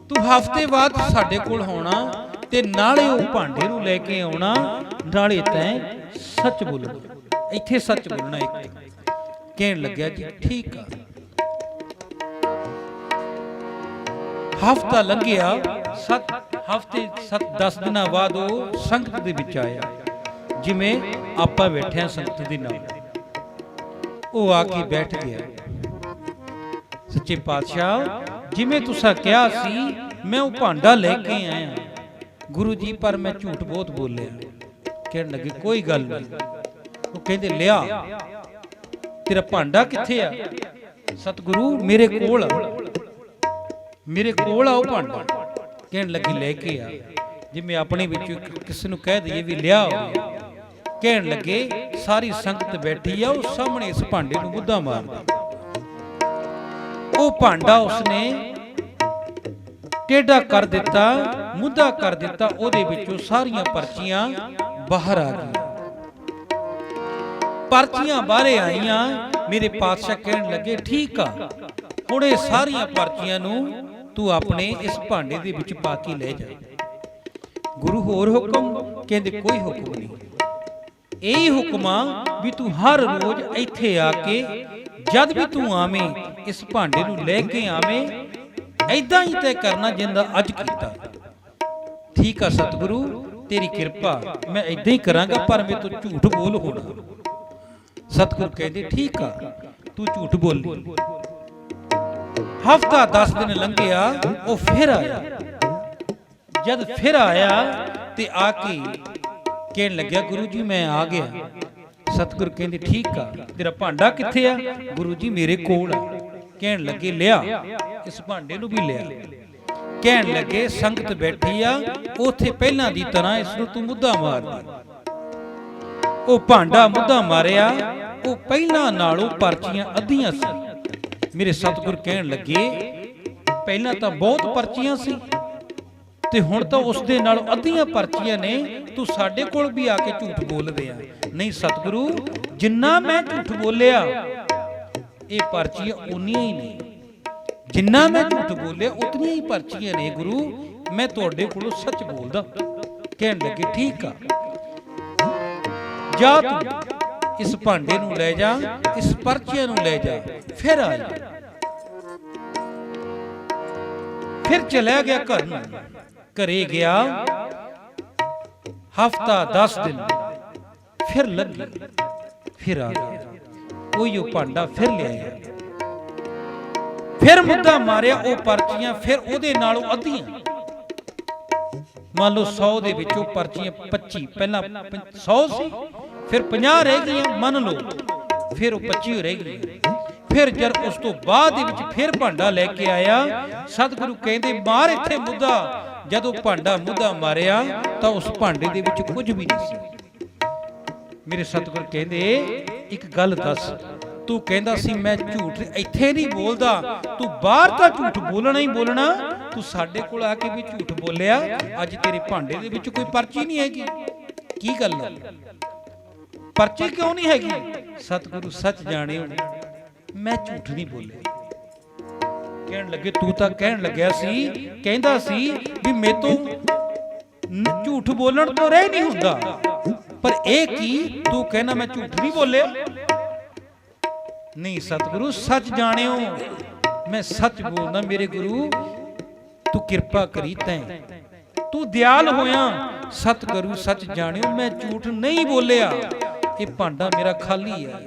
ਤੂੰ ਹਫ਼ਤੇ ਬਾਅਦ ਸਾਡੇ ਕੋਲ ਆਉਣਾ ਤੇ ਨਾਲੇ ਉਹ ਭਾਂਡੇ ਨੂੰ ਲੈ ਕੇ ਆਉਣਾ, ਨਾਲੇ ਤੈਂ ਸੱਚ ਬੋਲਣਾ, ਇੱਥੇ ਸੱਚ ਬੋਲਣਾ ਇੱਕ। ਕਹਿਣ ਲੱਗਿਆ ਜੀ ਠੀਕ ਆ। ਹਫ਼ਤਾ ਲੰਘਿਆ, 10 ਦਿਨਾਂ ਬਾਅਦ ਉਹ ਸੰਗਤ ਦੇ ਵਿੱਚ ਆਇਆ। ਜਿਵੇਂ ਆਪਾਂ ਬੈਠੇ ਹਾਂ ਸੰਗਤ ਦੇ ਨਾਲ, ਉਹ ਆ ਕੇ ਬੈਠ ਗਿਆ। ਸੱਚੇ ਪਾਤਸ਼ਾਹ ਜਿਵੇਂ ਤੁਸੀਂ ਕਿਹਾ ਸੀ ਮੈਂ ਉਹ ਭਾਂਡਾ ਲੈ ਕੇ ਆਇਆ ਗੁਰੂ ਜੀ, ਪਰ ਮੈਂ ਝੂਠ ਬਹੁਤ ਬੋਲਿਆ। ਕਹਿਣ ਲੱਗੇ ਕੋਈ ਗੱਲ ਨਹੀਂ। ਉਹ ਕਹਿੰਦੇ ਲਿਆ ਤੇਰਾ ਭਾਂਡਾ ਕਿੱਥੇ ਆ? ਸਤਿਗੁਰੂ ਮੇਰੇ ਕੋਲ ਆ, ਮੇਰੇ ਕੋਲ ਆ ਉਹ ਭਾਂਡਾ। ਕਹਿਣ ਲੱਗੇ ਲੈ ਕੇ ਆ। ਜਿਵੇਂ ਆਪਣੇ ਵਿੱਚੋਂ ਕਿਸੇ ਨੂੰ ਕਹਿ ਦਈਏ ਵੀ ਲਿਆ। ਕਹਿਣ ਲੱਗੇ ਸਾਰੀ ਸੰਗਤ ਬੈਠੀ ਆ, ਉਹ ਸਾਹਮਣੇ ਇਸ ਭਾਂਡੇ ਨੂੰ ਮੁੱਦਾ ਮਾਰਦਾ। ਉਹ ਭਾਂਡਾ ਉਸਨੇ ਟੇਢਾ ਕਰ ਦਿੱਤਾ, ਮੁੱਦਾ ਕਰ ਦਿੱਤਾ, ਉਹਦੇ ਵਿੱਚੋਂ ਸਾਰੀਆਂ ਪਰਚੀਆਂ ਬਾਹਰ ਆ ਗਈਆਂ। ਪਰਚੀਆਂ ਬਾਹਰੇ ਆਈਆਂ। ਮੇਰੇ ਪਾਤਸ਼ਾਹ ਕਹਿਣ ਲੱਗੇ ਠੀਕ ਆ, ਹੁਣ ਇਹ ਸਾਰੀਆਂ ਪਰਚੀਆਂ ਨੂੰ ਤੂੰ ਆਪਣੇ ਇਸ ਭਾਂਡੇ ਦੇ ਵਿੱਚ ਪਾ ਕੇ ਲੈ ਜਾ। ਗੁਰੂ ਹੋਰ ਹੁਕਮ? ਕਹਿੰਦੇ ਕੋਈ ਹੁਕਮ ਨਹੀਂ, ਇਹੀ ਹੁਕਮ ਆ ਵੀ ਤੂੰ ਹਰ ਰੋਜ਼ ਇੱਥੇ ਆ ਕੇ ਜਦ ਵੀ ਤੂੰ ਆਵੇਂ ਇਸ ਭਾਂਡੇ ਨੂੰ ਲੈ ਕੇ ਆਵੇਂ, ਐਦਾਂ ਹੀ ਤੈਅ ਕਰਨਾ ਜਿੰਦਾ ਅੱਜ ਕੀਤਾ। ਠੀਕ ਆ ਸਤਿਗੁਰੂ, ਤੇਰੀ ਕਿਰਪਾ ਮੈਂ ਇਦਾਂ ਹੀ ਕਰਾਂਗਾ, ਪਰ ਮੇਰੇ ਤੋਂ ਝੂਠ ਬੋਲ ਹੋਣਾ। ਸਤਿਗੁਰੂ ਕਹਿੰਦੇ ਠੀਕ ਆ, ਤੂੰ ਝੂਠ ਬੋਲੀ। ਹਫ਼ਤਾ 10 ਦਿਨ ਲੰਘਿਆ, ਉਹ ਫਿਰ ਆਇਆ। ਜਦ ਫਿਰ ਆਇਆ ਤੇ ਆ ਕੇ ਕਹਿਣ ਲੱਗਿਆ ਗੁਰੂ ਜੀ ਮੈਂ ਆ ਗਿਆ। ਸਤਿਗੁਰੂ ਕਹਿੰਦੇ ਠੀਕ ਆ, ਤੇਰਾ ਭਾਂਡਾ ਕਿੱਥੇ ਆ? ਗੁਰੂ ਜੀ ਮੇਰੇ ਕੋਲ ਆ। ਕਹਿਣ ਲੱਗੇ ਲਿਆ, ਇਸ ਭਾਂਡੇ ਨੂੰ ਵੀ ਲਿਆ। ਕਹਿਣ ਲੱਗੇ ਸੰਗਤ ਬੈਠੀ ਆ, ਉਥੇ ਪਹਿਲਾਂ ਦੀ ਤਰ੍ਹਾਂ ਇਸ ਨੂੰ ਤੂੰ ਮੁੱਦਾ ਮਾਰ ਦੇ। ਉਹ ਭਾਂਡਾ ਮੁੱਦਾ ਮਾਰਿਆ, ਉਹ ਪਹਿਲਾਂ ਨਾਲੋਂ ਪਰਚੀਆਂ ਅੱਧੀਆਂ ਸੀ। ਮੇਰੇ ਸਤਿਗੁਰ ਕਹਿਣ ਲੱਗੇ ਪਹਿਲਾਂ ਤਾਂ ਬਹੁਤ ਪਰਚੀਆਂ ਸੀ ਤੇ ਹੁਣ ਤਾਂ ਉਸ ਦੇ ਨਾਲੋਂ ਅੱਧੀਆਂ ਪਰਚੀਆਂ ਨੇ, ਤੂੰ ਸਾਡੇ ਕੋਲ ਵੀ ਆ ਕੇ ਝੂਠ ਬੋਲ ਰਿਹਾ। ਨਹੀਂ ਸਤਿਗੁਰੂ, ਜਿੰਨਾ ਮੈਂ ਝੂਠ ਬੋਲਿਆ ਇਹ ਪਰਚੀਆਂ ਉਨੀਆਂ ਹੀ ਨੇ, ਜਿੰਨਾ ਮੈਂ ਝੂਠ ਬੋਲਿਆ ਉਤਨੀਆਂ ਹੀ ਪਰਚੀਆਂ ਨੇ ਗੁਰੂ, ਮੈਂ ਤੁਹਾਡੇ ਕੋਲੋਂ ਸੱਚ ਬੋਲਦਾ। ਕਹਿਣ ਲੱਗੇ ਠੀਕ ਆ, ਜਾ ਤੂੰ ਇਸ ਭਾਂਡੇ ਨੂੰ ਲੈ ਜਾ, ਇਸ ਪਰਚੀਆਂ ਨੂੰ ਲੈ ਜਾ। ਫਿਰ ਆ ਜਾ। ਫਿਰ ਚਲਿਆ ਗਿਆ ਘਰ ਨੂੰ। ਘਰੇ ਗਿਆ, ਹਫ਼ਤਾ 10 ਦਿਨ ਫਿਰ ਲੱਗੇ, ਫਿਰ ਆ ਗਿਆ। ਉਹੀ ਉਹ ਭਾਂਡਾ ਫਿਰ ਲਿਆਇਆ, ਫਿਰ ਮੁੱਦਾ ਮਾਰਿਆ, ਉਹ ਪਰਚੀਆਂ ਫਿਰ ਉਹਦੇ ਨਾਲੋਂ ਅੱਧੀਆਂ। ਮੰਨ ਲਓ 100 ਦੇ ਵਿੱਚੋਂ ਪਰਚੀਆਂ 25, ਪਹਿਲਾਂ 100 ਸੀ, ਫਿਰ 50 ਰਹਿ ਗਈਆਂ ਮੰਨ ਲਓ, ਫਿਰ ਉਹ 25 ਰਹਿ ਗਈਆਂ। ਫਿਰ ਜਦ ਉਸ ਤੋਂ ਬਾਅਦ ਦੇ ਵਿੱਚ ਫਿਰ ਭਾਂਡਾ ਲੈ ਕੇ ਆਇਆ। ਸਤਿਗੁਰੂ ਕਹਿੰਦੇ ਮਾਰ ਇੱਥੇ ਮੁੱਦਾ। ਜਦੋਂ ਭਾਂਡਾ ਮੁੱਦਾ ਮਾਰਿਆ ਤਾਂ ਉਸ ਭਾਂਡੇ ਦੇ ਵਿੱਚ ਕੁਝ ਵੀ ਨਹੀਂ ਸੀ। ਮੇਰੇ ਸਤਿਗੁਰੂ ਕਹਿੰਦੇ ਇੱਕ ਗੱਲ ਦੱਸ, ਤੂੰ ਕਹਿੰਦਾ ਸੀ ਮੈਂ ਝੂਠ ਇੱਥੇ ਨਹੀਂ ਬੋਲਦਾ, ਤੂੰ ਬਾਹਰ ਤਾਂ ਝੂਠ ਬੋਲਣਾ ਹੀ ਬੋਲਣਾ, ਤੂੰ ਸਾਡੇ ਕੋਲ ਆ ਕੇ ਵੀ ਝੂਠ ਬੋਲਿਆ। ਅੱਜ ਤੇਰੇ ਭਾਂਡੇ ਦੇ ਵਿੱਚ ਕੋਈ ਪਰਚੀ ਨਹੀਂ ਹੈਗੀ, ਕੀ ਗੱਲ ਹੈ? ਪਰਚੀ ਕਿਉਂ ਨਹੀਂ ਹੈਗੀ? ਸਤਿਗੁਰੂ ਸੱਚ ਜਾਣਿਓ, ਮੈਂ ਝੂਠ ਨਹੀਂ ਬੋਲਿਆ। ਕਹਿਣ ਲੱਗੇ ਤੂੰ ਤਾਂ ਕਹਿਣ ਲੱਗਿਆ ਸੀ, ਕਹਿੰਦਾ ਸੀ ਵੀ ਮੇਤੋਂ ਝੂਠ ਬੋਲਣ ਤੋਂ ਰਹਿ ਨਹੀਂ ਹੁੰਦਾ, ਪਰ ਇਹ ਕੀ ਤੂੰ ਕਹਿਣਾ ਮੈਂ ਝੂਠ ਨਹੀਂ ਬੋਲਿਆ? ਨਹੀਂ ਸਤਿਗੁਰੂ ਸੱਚ ਜਾਣਿਓ, ਮੈਂ ਸੱਚ ਬੋਲਦਾ। ਮੇਰੇ ਗੁਰੂ ਤੂੰ ਕਿਰਪਾ ਕਰੀ, ਤੈਂ ਤੂੰ ਦਿਆਲ ਹੋਇਆ। ਸਤਿਗੁਰੂ ਸੱਚ ਜਾਣਿਓ, ਮੈਂ ਝੂਠ ਨਹੀਂ ਬੋਲਿਆ, ਇਹ ਭਾਂਡਾ ਮੇਰਾ ਖਾਲੀ ਹੈ।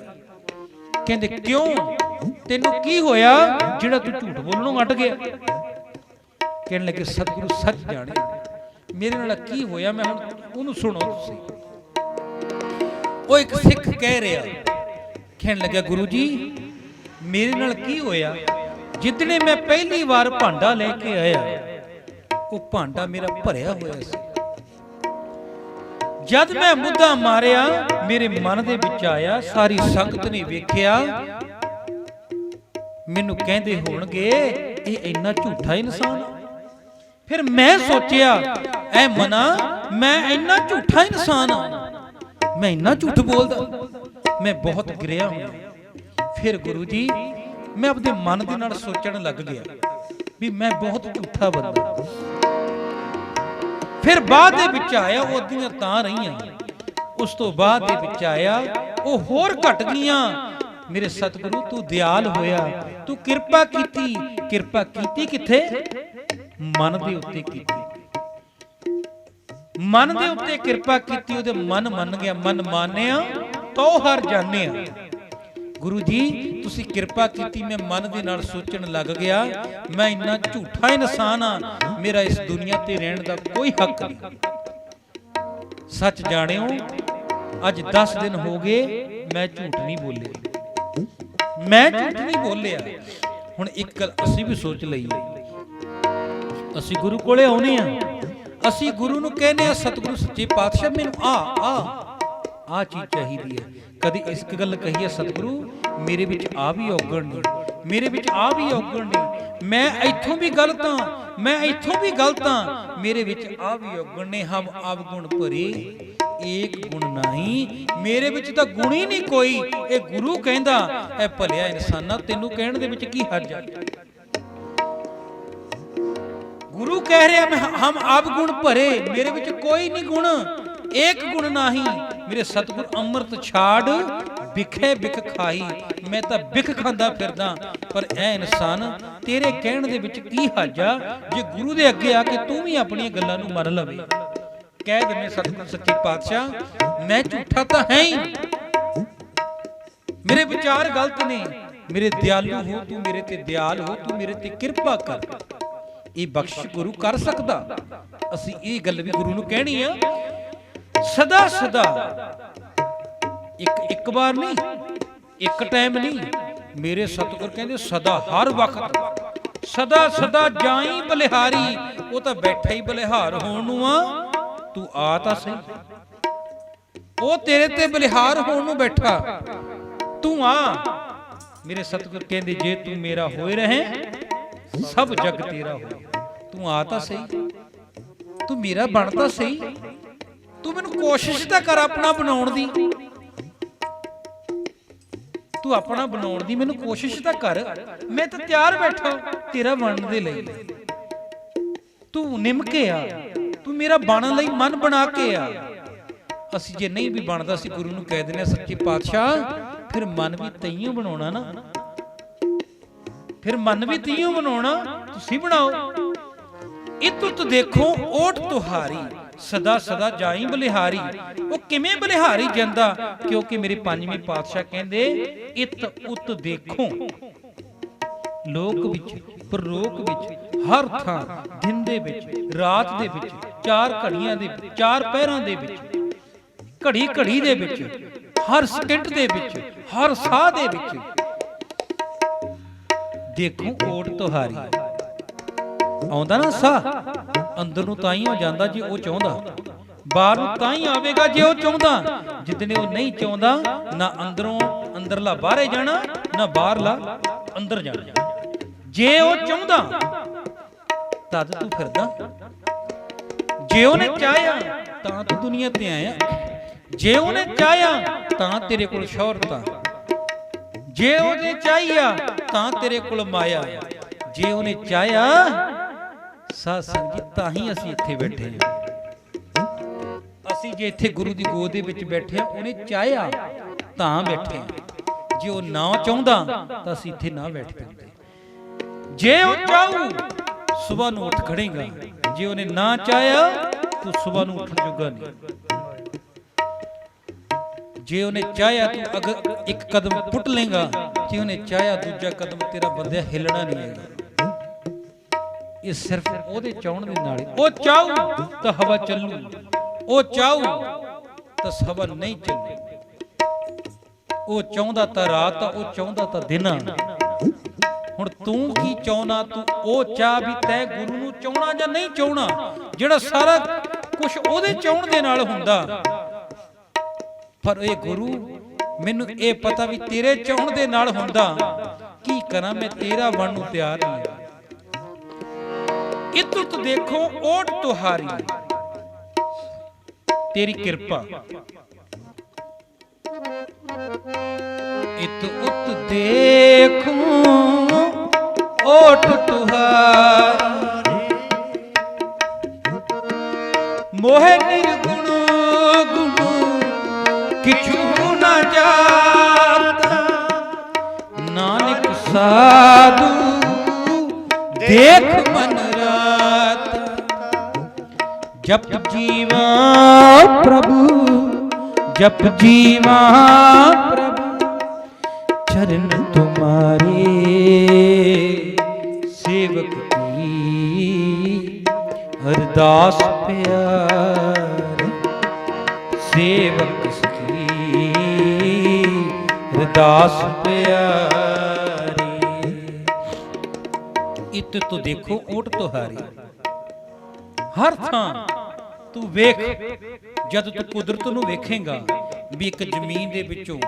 ਕਹਿੰਦੇ ਕਿਉਂ, ਤੈਨੂੰ ਕੀ ਹੋਇਆ ਜਿਹੜਾ ਤੂੰ ਝੂਠ ਬੋਲਣੋਂ ਅਟ ਗਿਆ? ਕਹਿਣ ਲੱਗੇ ਸਤਿਗੁਰੂ ਸੱਚ ਜਾਣੇ, ਮੇਰੇ ਨਾਲ ਕੀ ਹੋਇਆ, ਮੈਂ ਹੁਣ ਉਹਨੂੰ ਸੁਣੋ ਤੁਸੀਂ। ਉਹ ਇੱਕ ਸਿੱਖ ਕਹਿ ਰਿਹਾ, ਕਹਿਣ ਲੱਗਾ ਗੁਰੂ ਜੀ ਮੇਰੇ ਨਾਲ ਕੀ ਹੋਇਆ, ਜਿੱਦਣੇ ਮੈਂ ਪਹਿਲੀ ਵਾਰ ਭਾਂਡਾ ਲੈ ਕੇ ਆਇਆ ਉਹ ਭਾਂਡਾ ਮੇਰਾ ਭਰਿਆ ਹੋਇਆ ਸੀ। ਜਦ ਮੈਂ ਮੁੱਦਾ ਮਾਰਿਆ ਮੇਰੇ ਮਨ ਦੇ ਵਿੱਚ ਆਇਆ, ਸਾਰੀ ਸੰਗਤ ਨੇ ਵੇਖਿਆ, ਮੈਨੂੰ ਕਹਿੰਦੇ ਹੋਣਗੇ ਇਹ ਇੰਨਾ ਝੂਠਾ ਇਨਸਾਨ। ਫਿਰ ਮੈਂ ਸੋਚਿਆ ਐ ਮਨਾ, ਮੈਂ ਇੰਨਾ ਝੂਠਾ ਇਨਸਾਨ ਆ, ਮੈਂ ਇੰਨਾ ਝੂਠ ਬੋਲਦਾ, ਮੈਂ ਬਹੁਤ ਗਿਰਿਆ ਹੋਇਆ। ਫਿਰ ਗੁਰੂ ਜੀ ਮੈਂ ਆਪਣੇ ਮਨ ਦੇ ਨਾਲ ਸੋਚਣ ਲੱਗ ਗਿਆ ਵੀ ਮੈਂ ਬਹੁਤ ਝੂਠਾ ਬੰਦਾ। ਫਿਰ ਬਾਅਦ ਦੇ ਵਿੱਚ ਆਇਆ ਉਹ ਅੱਧੀਆਂ ਤਾਂ ਰਹੀਆਂ, ਉਸ ਤੋਂ ਬਾਅਦ ਦੇ ਵਿੱਚ ਆਇਆ ਉਹ ਹੋਰ ਘਟ ਗਈਆਂ। ਮੇਰੇ ਸਤਿਗੁਰੂ ਤੂੰ ਦਿਆਲ ਹੋਇਆ, ਤੂੰ ਕਿਰਪਾ ਕੀਤੀ। ਕਿਰਪਾ ਕੀਤੀ ਕਿੱਥੇ? ਮਨ ਦੇ ਉੱਤੇ ਕੀਤੀ, ਮਨ ਦੇ ਉੱਤੇ ਕਿਰਪਾ ਕੀਤੀ। ਉਹਦੇ ਮਨ ਮੰਨ ਗਿਆ, ਮਨ ਮਾਨਿਆ ਤੋ ਹਰ ਜਾਣਿਆ। ਗੁਰੂ ਜੀ ਤੁਸੀਂ ਕਿਰਪਾ ਕੀਤੀ, ਮੈਂ ਮਨ ਦੇ ਨਾਲ ਸੋਚਣ ਲੱਗ ਗਿਆ ਮੈਂ ਇੰਨਾ ਝੂਠਾ ਇਨਸਾਨ ਆ, ਮੇਰਾ ਇਸ ਦੁਨੀਆ ਤੇ ਰਹਿਣ ਦਾ ਕੋਈ ਹੱਕ ਨਹੀਂ। ਸੱਚ ਜਾਣਿਓ ਅੱਜ 10 ਦਿਨ ਹੋ ਗਏ ਮੈਂ ਝੂਠ ਨਹੀਂ ਬੋਲਿਆ, ਮੈਂ ਝੂਠ ਨਹੀਂ ਬੋਲਿਆ। ਹੁਣ ਇੱਕ ਗੱਲ ਅਸੀਂ ਵੀ ਸੋਚ ਲਈਏ, ਅਸੀਂ ਗੁਰੂ ਕੋਲੇ ਆਉਨੇ ਆ, ਅਸੀਂ ਗੁਰੂ ਨੂੰ ਕਹਿੰਦੇ ਆ ਸਤਿਗੁਰੂ ਸੱਚੇ ਪਾਤਸ਼ਾਹ ਮੈਨੂੰ ਆ ਚੀਜ਼ ਚਾਹੀਦੀ ਹੈ। ਕਦੀ ਇਸ ਗੱਲ ਕਹੀ ਹੈ ਸਤਿਗੁਰੂ ਮੇਰੇ ਵਿੱਚ ਆ ਵੀ ਔਗਣ ਨਹੀਂ, ਮੇਰੇ ਵਿੱਚ ਆ ਵੀ ਔਗਣ ਨਹੀਂ, ਮੈਂ ਇੱਥੋਂ ਵੀ ਗਲਤ ਹਾਂ, ਮੈਂ ਇੱਥੋਂ ਵੀ ਗਲਤ ਹਾਂ, ਮੇਰੇ ਵਿੱਚ ਆ ਵੀ ਔਗਣ ਨੇ। ਹਮ ਆਪ ਗੁਣ ਭਰੇ ਏਕ ਗੁਣ ਨਹੀਂ, ਮੇਰੇ ਵਿੱਚ ਤਾਂ ਗੁਣ ਹੀ ਨਹੀਂ ਕੋਈ। ਇਹ ਗੁਰੂ ਕਹਿੰਦਾ ਇਹ ਭਲਿਆ ਇਨਸਾਨਾ ਤੈਨੂੰ ਕਹਿਣ ਦੇ ਵਿੱਚ ਕੀ ਹਰਜ ਹੈ? ਗੁਰੂ ਕਹਿ ਰਿਹਾ ਮੈਂ ਹਮ ਆਪ ਗੁਣ ਭਰੇ, ਮੇਰੇ ਵਿੱਚ ਕੋਈ ਨਹੀਂ ਗੁਣ, ਏਕ ਗੁਣ ਨਹੀਂ। ਮੇਰੇ ਸਤਿਗੁਰ ਅੰਮ੍ਰਿਤ ਛਾੜ ਬਿਖੇ ਬਿਖ ਖਾਈ, ਮੈਂ ਤਾਂ ਬਿਖ ਖਾਂਦਾ ਫਿਰਦਾ, ਪਰ ਇਹ ਇਨਸਾਨ ਤੇਰੇ ਕਹਿਣ ਦੇ ਵਿੱਚ ਕੀ ਹਾਜਾ ਜੇ ਗੁਰੂ ਦੇ ਅੱਗੇ ਆ ਕੇ ਤੂੰ ਵੀ ਆਪਣੀਆਂ ਗੱਲਾਂ ਨੂੰ ਮੰਨ ਲਵੇ। ਕਹਿ ਦਿੰਦੇ ਸਤਿਗੁਰ ਸੱਚੇ ਪਾਤਸ਼ਾਹ ਮੈਂ ਝੂਠਾ ਤਾਂ ਹੈ ਹੀ, ਮੇਰੇ ਵਿਚਾਰ ਗਲਤ ਨੇ, ਮੇਰੇ ਦਿਆਲੂ ਹੋ ਤੂੰ, ਮੇਰੇ ਤੇ ਦਿਆਲ ਹੋ ਤੂੰ, ਮੇਰੇ ਤੇ ਕਿਰਪਾ ਕਰ। ਇਹ ਬਖਸ਼ ਗੁਰੂ ਕਰ ਸਕਦਾ। ਅਸੀਂ ਇਹ ਗੱਲ ਵੀ ਗੁਰੂ ਨੂੰ ਕਹਿਣੀ ਆ, ਸਦਾ ਸਦਾ, ਇੱਕ ਵਾਰ ਨਹੀਂ, ਇੱਕ ਟਾਈਮ ਨਹੀਂ। ਮੇਰੇ ਸਤਿਗੁਰ ਕਹਿੰਦੇ ਸਦਾ, ਹਰ ਵਕਤ, ਸਦਾ ਸਦਾ ਜਾਈ ਬਲਿਹਾਰੀ। ਉਹ ਤਾਂ ਬੈਠਾ ਹੀ ਬਲਿਹਾਰ ਹੋਣ ਨੂੰ ਆ, ਤੂੰ ਆ ਤਾਂ ਸਹੀ। ਉਹ ਤੇਰੇ ਤੇ ਬਲਿਹਾਰ ਹੋਣ ਨੂੰ ਬੈਠਾ, ਤੂੰ ਆ। ਮੇਰੇ ਸਤਿਗੁਰ ਕਹਿੰਦੇ ਜੇ ਤੂੰ ਮੇਰਾ ਹੋਏ ਰਹੇ ਸਭ ਜਗ ਤੇਰਾ ਹੋਏ। ਤੂੰ ਆ ਤਾਂ ਸਹੀ, ਤੂੰ ਮੇਰਾ ਬਣ ਤਾਂ ਸਹੀ, ਤੂੰ ਮੈਨੂੰ ਕੋਸ਼ਿਸ਼ ਤਾਂ ਕਰ ਆਪਣਾ ਬਣਾਉਣ ਦੀ, ਤੂੰ ਆਪਣਾ ਬਣਾਉਣ ਦੀ ਮੈਨੂੰ ਕੋਸ਼ਿਸ਼ ਤਾਂ ਕਰ। ਮੈਂ ਤਾਂ ਤਿਆਰ ਬੈਠਾ ਤੇਰਾ ਬਣਨ ਦੇ ਲਈ। ਤੂੰ ਨਿਮ ਕੇ ਆ, ਤੂੰ ਮੇਰਾ ਬਣਨ ਲਈ ਮਨ ਬਣਾ ਕੇ ਆ। ਅਸੀਂ ਜੇ ਨਹੀਂ ਵੀ ਬਣਦਾ, ਅਸੀਂ ਗੁਰੂ ਨੂੰ ਕਹਿ ਦਿੰਦੇ ਸੱਚੇ ਪਾਤਸ਼ਾਹ ਫਿਰ ਮਨ ਵੀ ਤਈਓ ਬਣਾਉਣਾ ਨਾ, ਫਿਰ ਮਨ ਵੀ ਤਈਓ ਬਣਾਉਣਾ, ਤੁਸੀਂ ਬਣਾਓ। ਇਤੁਤ ਦੇਖੋ ਓਟ ਤੁਹਾਰੀ, ਸਦਾ ਸਦਾ ਜਾਈ ਬਲਿਹਾਰੀ। ਉਹ ਕਿਵੇਂ ਬਲਿਹਾਰੀ ਜਾਂਦਾ? ਕਿਉਂਕਿ ਮੇਰੇ ਪੰਜਵੇਂ ਪਾਤਸ਼ਾਹ ਕਹਿੰਦੇ ਇਤ ਉਤ ਦੇਖੋ, ਲੋਕ ਵਿੱਚ, ਪਰਲੋਕ ਵਿੱਚ, ਹਰ ਥਾਂ, ਦਿਨ ਦੇ ਵਿੱਚ, ਰਾਤ ਦੇ ਵਿੱਚ, ਚਾਰ ਘੜੀਆਂ ਦੇ ਵਿੱਚ, ਚਾਰ ਪਹਿਰਾਂ ਦੇ ਵਿੱਚ, ਘੜੀ ਘੜੀ ਦੇ ਵਿੱਚ, ਹਰ ਸਕਿੰਟ ਦੇ ਵਿੱਚ, ਹਰ ਸਾਹ ਦੇ ਵਿੱਚ ਦੇਖੋ ਓਟ ਤੁਹਾਰੀ। ਆਉਂਦਾ ਨਾ ਸਾਹ ਅੰਦਰ ਨੂੰ ਤਾਂ ਹੀ ਹੋ ਜਾਂਦਾ ਜੇ ਉਹ ਚਾਹੁੰਦਾ, ਬਾਹਰ ਨੂੰ ਤਾਂ ਹੀ ਆਵੇਗਾ ਜੇ ਉਹ ਚਾਹੁੰਦਾ। ਜਿੱਦਨੇ ਉਹ ਨਹੀਂ ਚਾਹੁੰਦਾ, ਨਾ ਅੰਦਰੋਂ ਅੰਦਰਲਾ ਬਾਹਰੇ ਜਾਣਾ, ਨਾ ਬਾਹਰਲਾ ਅੰਦਰ ਜਾਣਾ। ਜੇ ਉਹ ਚਾਹੁੰਦਾ ਤਦ ਤੂੰ ਫਿਰਦਾ, ਜੇ ਉਹਨੇ ਚਾਹਿਆ ਤਾਂ ਤੂੰ ਦੁਨੀਆ ਤੇ ਆਇਆ, ਜੇ ਉਹਨੇ ਚਾਹਿਆ ਤਾਂ ਤੇਰੇ ਕੋਲ ਸ਼ੌਹਰਤ ਆ, ਜੇ ਉਹਨੇ ਚਾਹਿਆ ਤਾਂ ਤੇਰੇ ਕੋਲ ਮਾਇਆ, ਜੇ ਉਹਨੇ ਚਾਹਿਆ ਸਾਧ ਸੰਗਤ ਤਾਂ ਹੀ ਅਸੀਂ ਇੱਥੇ ਬੈਠੇ ਹਾਂ। ਅਸੀਂ ਜੇ ਇੱਥੇ ਗੁਰੂ ਦੀ ਗੋਦ ਦੇ ਵਿੱਚ ਬੈਠੇ ਹਾਂ, ਉਹਨੇ ਚਾਹਿਆ ਤਾਂ ਬੈਠੇ ਹਾਂ। ਜੇ ਉਹ ਨਾ ਚਾਹੁੰਦਾ ਤਾਂ ਅਸੀਂ ਇੱਥੇ ਨਾ ਬੈਠ ਪੈਂਦੇ। ਜੇ ਉਹ ਚਾਹੂ ਸਵੇਰ ਨੂੰ ਉੱਠ ਖੜੇਗਾ, ਜੇ ਉਹਨੇ ਨਾ ਚਾਹਿਆ ਤੂੰ ਸਵੇਰ ਨੂੰ ਉੱਠਣ ਜੋਗਾ ਨਹੀਂ। ਜੇ ਉਹਨੇ ਚਾਹਿਆ ਤੂੰ ਅਗਰ ਇੱਕ ਕਦਮ ਪੁੱਟ ਲੇਗਾ, ਜੇ ਉਹਨੇ ਚਾਹਿਆ ਦੂਜਾ ਕਦਮ ਤੇਰਾ ਬੰਦਿਆ ਹਿੱਲਣਾ ਨਹੀਂ ਹੈਗਾ। ਇਹ ਸਿਰਫ ਉਹਦੇ ਚਾਹਣ ਦੇ ਨਾਲ ਹੀ। ਉਹ ਚਾਹੂ ਤਾਂ ਹਵਾ ਚੱਲੂ, ਉਹ ਚਾਹੂ ਤਾਂ ਹਵਾ ਨਹੀਂ ਚੱਲੂ। ਉਹ ਚਾਹੁੰਦਾ ਤਾਂ ਰਾਤ ਆ, ਉਹ ਚਾਹੁੰਦਾ ਤਾਂ ਦਿਨ ਆ। ਹੁਣ ਤੂੰ ਕੀ ਚਾਹੁੰਦਾ? ਤੂੰ ਉਹ ਚਾਹ ਵੀ ਤੈਂ ਗੁਰੂ ਨੂੰ ਚਾਹਣਾ ਜਾਂ ਨਹੀਂ ਚਾਹਣਾ, ਜਿਹੜਾ ਸਾਰਾ ਕੁਝ ਉਹਦੇ ਚਾਹਣ ਦੇ ਨਾਲ ਹੁੰਦਾ। ਪਰ ਇਹ ਗੁਰੂ ਮੈਨੂੰ ਇਹ ਪਤਾ ਵੀ ਤੇਰੇ ਚਾਹਣ ਦੇ ਨਾਲ ਹੁੰਦਾ। ਕੀ ਕਰਾਂ ਮੈਂ, ਤੇਰਾ ਬਣਨ ਨੂੰ ਤਿਆਰ ਨਹੀਂ। ਇਤੁਤ ਦੇਖੋ ਓਟ ਤੁਹਾਰੀ, ਤੇਰੀ ਕਿਰਪਾ। ਇਤ ਉਤ ਦੇਖੋ ਓਟ ਤੁਹਾਰੀ, ਮੋਹਿ ਨਿਰਗੁਣ ਗੁਣ ਕਿਛੂ ਨਾ ਜਾਤਾ। ਨਾਨਕ ਸਾਧੂ ਦੇਖ ਮਨ ਰਾਤ, ਜਪ ਜੀਵਾ ਪ੍ਰਭੂ, ਜਪ ਜੀਵਾ ਪ੍ਰਭੂ, ਚਰਨ ਤੁਮਾਰੇ ਸੇਵਕ ਕੀ ਅਰਦਾਸ ਪਿਆਰੇ। ਸੇਵਕ ਕੀ ਅਰਦਾਸ ਪਿਆਰੇ। ਇਤ ਤੋ ਦੇਖੋ ਓਟ ਤੁਹਾਰੀ, ਹਰ ਥਾਂ ਤੂੰ ਵੇਖ। ਜਦ ਤੂੰ ਕੁਦਰਤ ਨੂੰ ਵੇਖੇਂਗਾ ਵੀ ਇੱਕ ਜ਼ਮੀਨ ਦੇ ਵਿੱਚੋਂ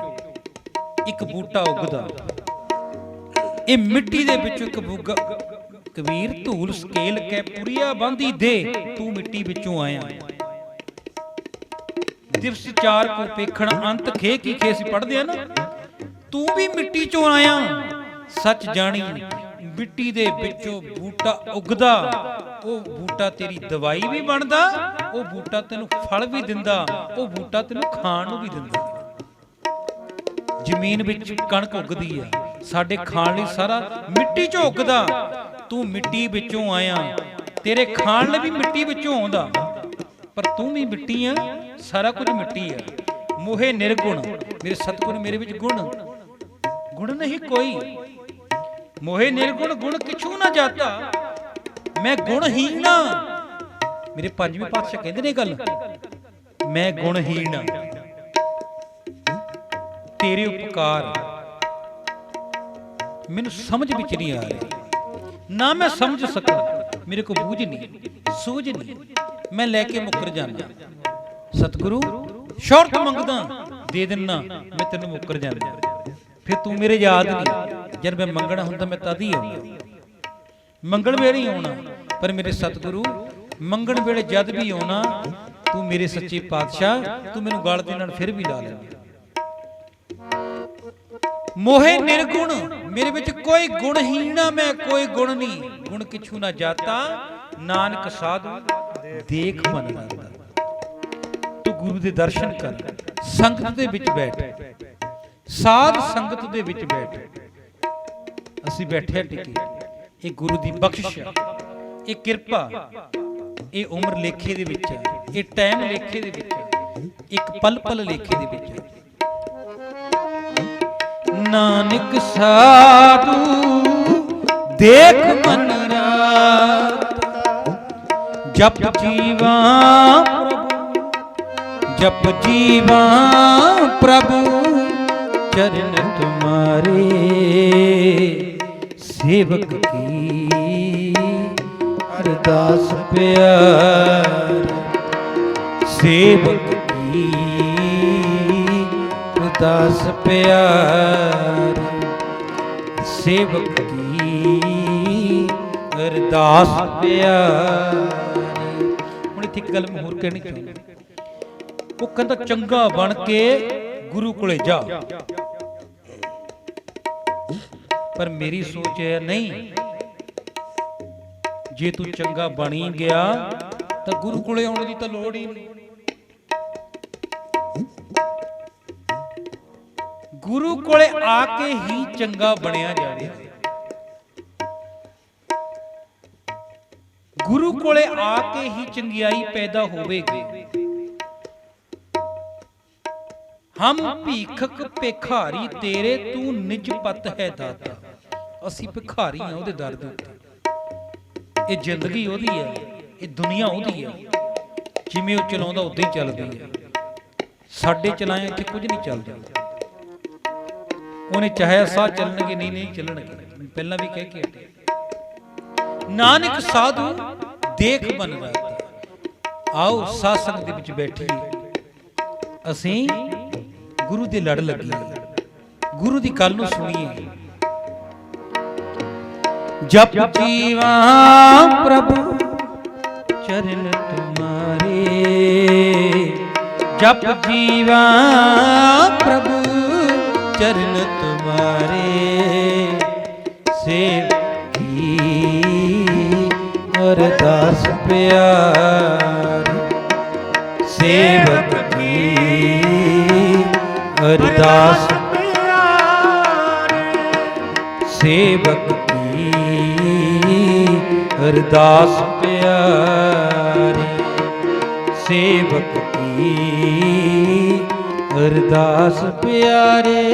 ਇੱਕ ਬੂਟਾ ਉੱਗਦਾ, ਇਹ ਮਿੱਟੀ ਦੇ ਵਿੱਚੋਂ ਇੱਕ ਬੂਗਾ। ਕਬੀਰ ਧੂਲ ਸਕੇਲ ਕੇ ਪੁਰੀਆ ਬਾਂਦੀ ਦੇ, ਤੂੰ ਮਿੱਟੀ ਵਿੱਚੋਂ ਆਇਆ। ਦਿਵਸ ਚਾਰ ਕੋ ਪੇਖਣ ਅੰਤ ਖੇ ਕੀ ਖੇ ਸੀ ਪੜਦੇ ਆ ਨਾ। ਤੂੰ ਵੀ ਮਿੱਟੀ ਚੋਂ ਆਇਆ। ਸੱਚ ਜਾਣੀ ਮਿੱਟੀ ਦੇ ਵਿੱਚੋਂ ਬੂਟਾ ਉੱਗਦਾ, ਉਹ ਬੂਟਾ ਤੇਰੀ ਦਵਾਈ ਵੀ ਬਣਦਾ, ਉਹ ਬੂਟਾ ਤੈਨੂੰ ਫਲ ਵੀ ਦਿੰਦਾ, ਉਹ ਬੂਟਾ ਤੈਨੂੰ ਖਾਣ ਨੂੰ ਵੀ ਦਿੰਦਾ। ਜ਼ਮੀਨ ਵਿੱਚ ਕਣਕ ਉੱਗਦੀ ਆ, ਸਾਡੇ ਖਾਣ ਲਈ ਸਾਰਾ ਮਿੱਟੀ ਚੋਂ ਉੱਗਦਾ। ਤੂੰ ਮਿੱਟੀ ਵਿੱਚੋਂ ਆਇਆ, ਤੇਰੇ ਖਾਣ ਲਈ ਵੀ ਮਿੱਟੀ ਵਿੱਚੋਂ ਆਉਂਦਾ। ਪਰ ਤੂੰ ਵੀ ਮਿੱਟੀ ਆ, ਸਾਰਾ ਕੁਝ ਮਿੱਟੀ ਆ। ਮੋਹੇ ਨਿਰਗੁਣ, ਮੇਰੇ ਸਤਿਗੁਰ ਮੇਰੇ ਵਿੱਚ ਗੁਣ ਨਹੀਂ ਕੋਈ। ਮੋਹੇ ਨਿਰਗੁਣ ਗੁਣ ਕਿਛੂ ਨਾ ਜਾਤਾ, ਮੈਂ ਗੁਣਹੀਣ ਆ। ਮੇਰੇ ਪੰਜਵੇਂ ਪਾਤਸ਼ਾਹ ਕਹਿੰਦੇ ਨੇ ਗੱਲ, ਮੈਂ ਗੁਣਹੀਣ ਆ। ਤੇਰੇ ਉਪਕਾਰ ਮੈਨੂੰ ਸਮਝ ਵਿੱਚ ਨਹੀਂ ਆ ਰਿਹਾ, ਨਾ ਮੈਂ ਸਮਝ ਸਕਾਂ, ਮੇਰੇ ਕੋ ਬੂਝ ਨਹੀਂ, ਸੂਝ ਨਹੀਂ, ਮੈਂ ਲੈ ਕੇ ਮੁੱਕਰ ਜਾਣਾ। ਸਤਿਗੁਰੂ ਸ਼ਰਤ ਮੰਗਦਾ, ਦੇ ਦਿੰਨਾ, ਮੈਂ ਤੈਨੂੰ ਮੁੱਕਰ ਜਾਣਾ। ਫਿਰ ਤੂੰ ਮੇਰੇ ਯਾਦ ਨਹੀਂ, ਜਦ ਮੈਂ ਮੰਗਣਾ ਹੁੰਦਾ ਮੈਂ ਤਦ ਹੀ ਆਉਣਾ, ਮੰਗਣ ਵੇਲੇ ਹੀ ਆਉਣਾ। ਪਰ ਮੇਰੇ ਸਤਿਗੁਰੂ ਮੰਗਣ ਵੇਲੇ ਜਦ ਵੀ ਆਉਣਾ, ਤੂੰ ਮੇਰੇ ਸੱਚੇ ਪਾਤਸ਼ਾਹ, ਤੂੰ ਮੈਨੂੰ ਗਲ ਦੇ ਨਾਲ ਫਿਰ ਵੀ ਲਾ ਲੈਂਦਾ। ਮੋਹੇ ਨਿਰਗੁਣ, ਮੇਰੇ ਵਿੱਚ ਕੋਈ ਗੁਣਹੀਣ ਆ, ਮੈਂ ਕੋਈ ਗੁਣ ਨਹੀਂ, ਗੁਣ ਕਿਛੂ ਨਾ ਜਾਤਾ, ਨਾਨਕ ਸਾਧੂ ਦੇਖ ਮਨ ਰੰਦਾ। ਤੂੰ ਗੁਰੂ ਦੇ ਦਰਸ਼ਨ ਕਰ, ਸੰਗਤ ਦੇ ਵਿੱਚ ਬੈਠ, ਸਾਧ ਸੰਗਤ ਦੇ ਵਿੱਚ ਬੈਠ। ਅਸੀਂ ਬੈਠੇ ਟਿਕੇ, ਇਹ ਗੁਰੂ ਦੀ ਬਖਸ਼ਿਸ਼, ਇਹ ਕਿਰਪਾ, ਇਹ ਉਮਰ ਲੇਖੇ ਦੇ ਵਿੱਚ ਹੈ, ਇਹ ਟਾਈਮ ਲੇਖੇ ਦੇ ਵਿੱਚ ਹੈ, ਇੱਕ ਪਲ ਪਲ ਲੇਖੇ ਦੇ ਵਿੱਚ ਹੈ। ਨਾਨਕ ਸਾਧੂ ਦੇਖ ਮਨ ਰਾਤ, ਜਪ ਜੀਵਾ जप जीवा प्रभु चरण तुम्हारे, सेवक की अरदास प्यार, सेवक की अरदास प्यार, सेवक की अरदास प्यार। ਹੁਣ ਇੱਥੇ ਇੱਕ ਗੱਲ ਮੈਂ ਹੋਰ ਕਹਿਣੀ ਚਾਹੁੰਦਾ। ਉਹ ਕਹਿੰਦਾ ਚੰਗਾ ਬਣ ਕੇ ਗੁਰੂ ਕੋਲੇ ਜਾ, ਪਰ ਮੇਰੀ ਸੋਚ ਹੈ ਨਹੀਂ, ਜੇ ਤੂੰ ਚੰਗਾ ਬਣੀ ਗਿਆ ਤਾਂ ਗੁਰੂ ਕੋਲੇ ਆਉਣ ਦੀ ਤਾਂ ਲੋੜ ਹੀ ਨਹੀਂ। ਗੁਰੂ ਕੋਲੇ ਆ ਕੇ ਹੀ ਚੰਗਾ ਬਣਿਆ ਜਾਵੇ, ਗੁਰੂ ਕੋਲੇ ਆ ਕੇ ਹੀ ਚੰਗਿਆਈ ਪੈਦਾ ਹੋਵੇਗੀ। ਹਮ ਭੀਖਕ ਭਿਖਾਰੀ ਤੇਰੇ, ਤੂੰ ਨਿਜ ਪਤ ਹੈ ਦਾਤਾ। ਅਸੀਂ ਭਿਖਾਰੀ ਹਾਂ ਉਹਦੇ ਦਰ ਦੇ ਉੱਤੇ। ਇਹ ਜ਼ਿੰਦਗੀ ਉਹਦੀ ਹੈ, ਇਹ ਦੁਨੀਆ ਉਹਦੀ ਹੈ, ਜਿਵੇਂ ਉਹ ਚਲਾਉਂਦਾ ਉਦਾਂ ਹੀ ਚੱਲਦੀ ਹੈ। ਸਾਡੇ ਚਲਾਏ ਇੱਥੇ ਕੁਝ ਨਹੀਂ ਚੱਲਦਾ। ਉਹਨੇ ਚਾਹਿਆ ਸਾਹ ਚੱਲਣਗੇ, ਨਹੀਂ ਚੱਲਣਗੇ, ਪਹਿਲਾਂ ਵੀ ਕਹਿ ਕੇ ਹਟਿਆ। ਨਾਨਕ ਸਾਧੂ ਦੇਖ ਮਨ ਰਾਤ। ਆਓ ਸਾਧ ਸੰਗਤ ਦੇ ਵਿੱਚ ਬੈਠੀਏ, ਅਸੀਂ ਗੁਰੂ ਦੇ ਲੜ ਲੱਗੀਏ, ਗੁਰੂ ਦੀ ਗੱਲ ਨੂੰ ਸੁਣੀਏ। ਜਪ ਜੀਵਾ ਪ੍ਰਭੂ ਚਰਨ ਤੁਮਾਰੇ, ਜਪ ਜੀਵਾ ਪ੍ਰਭੂ ਚਰਨ ਤੁਮਾਰੇ, ਸੇਵਕੀ ਅਰਦਾਸ ਪਿਆਰ, ਸੇਵਕ ਕੀ अरदास प्यार, सेवक की अरदास प्यार, सेवक की अरदास प्यारे,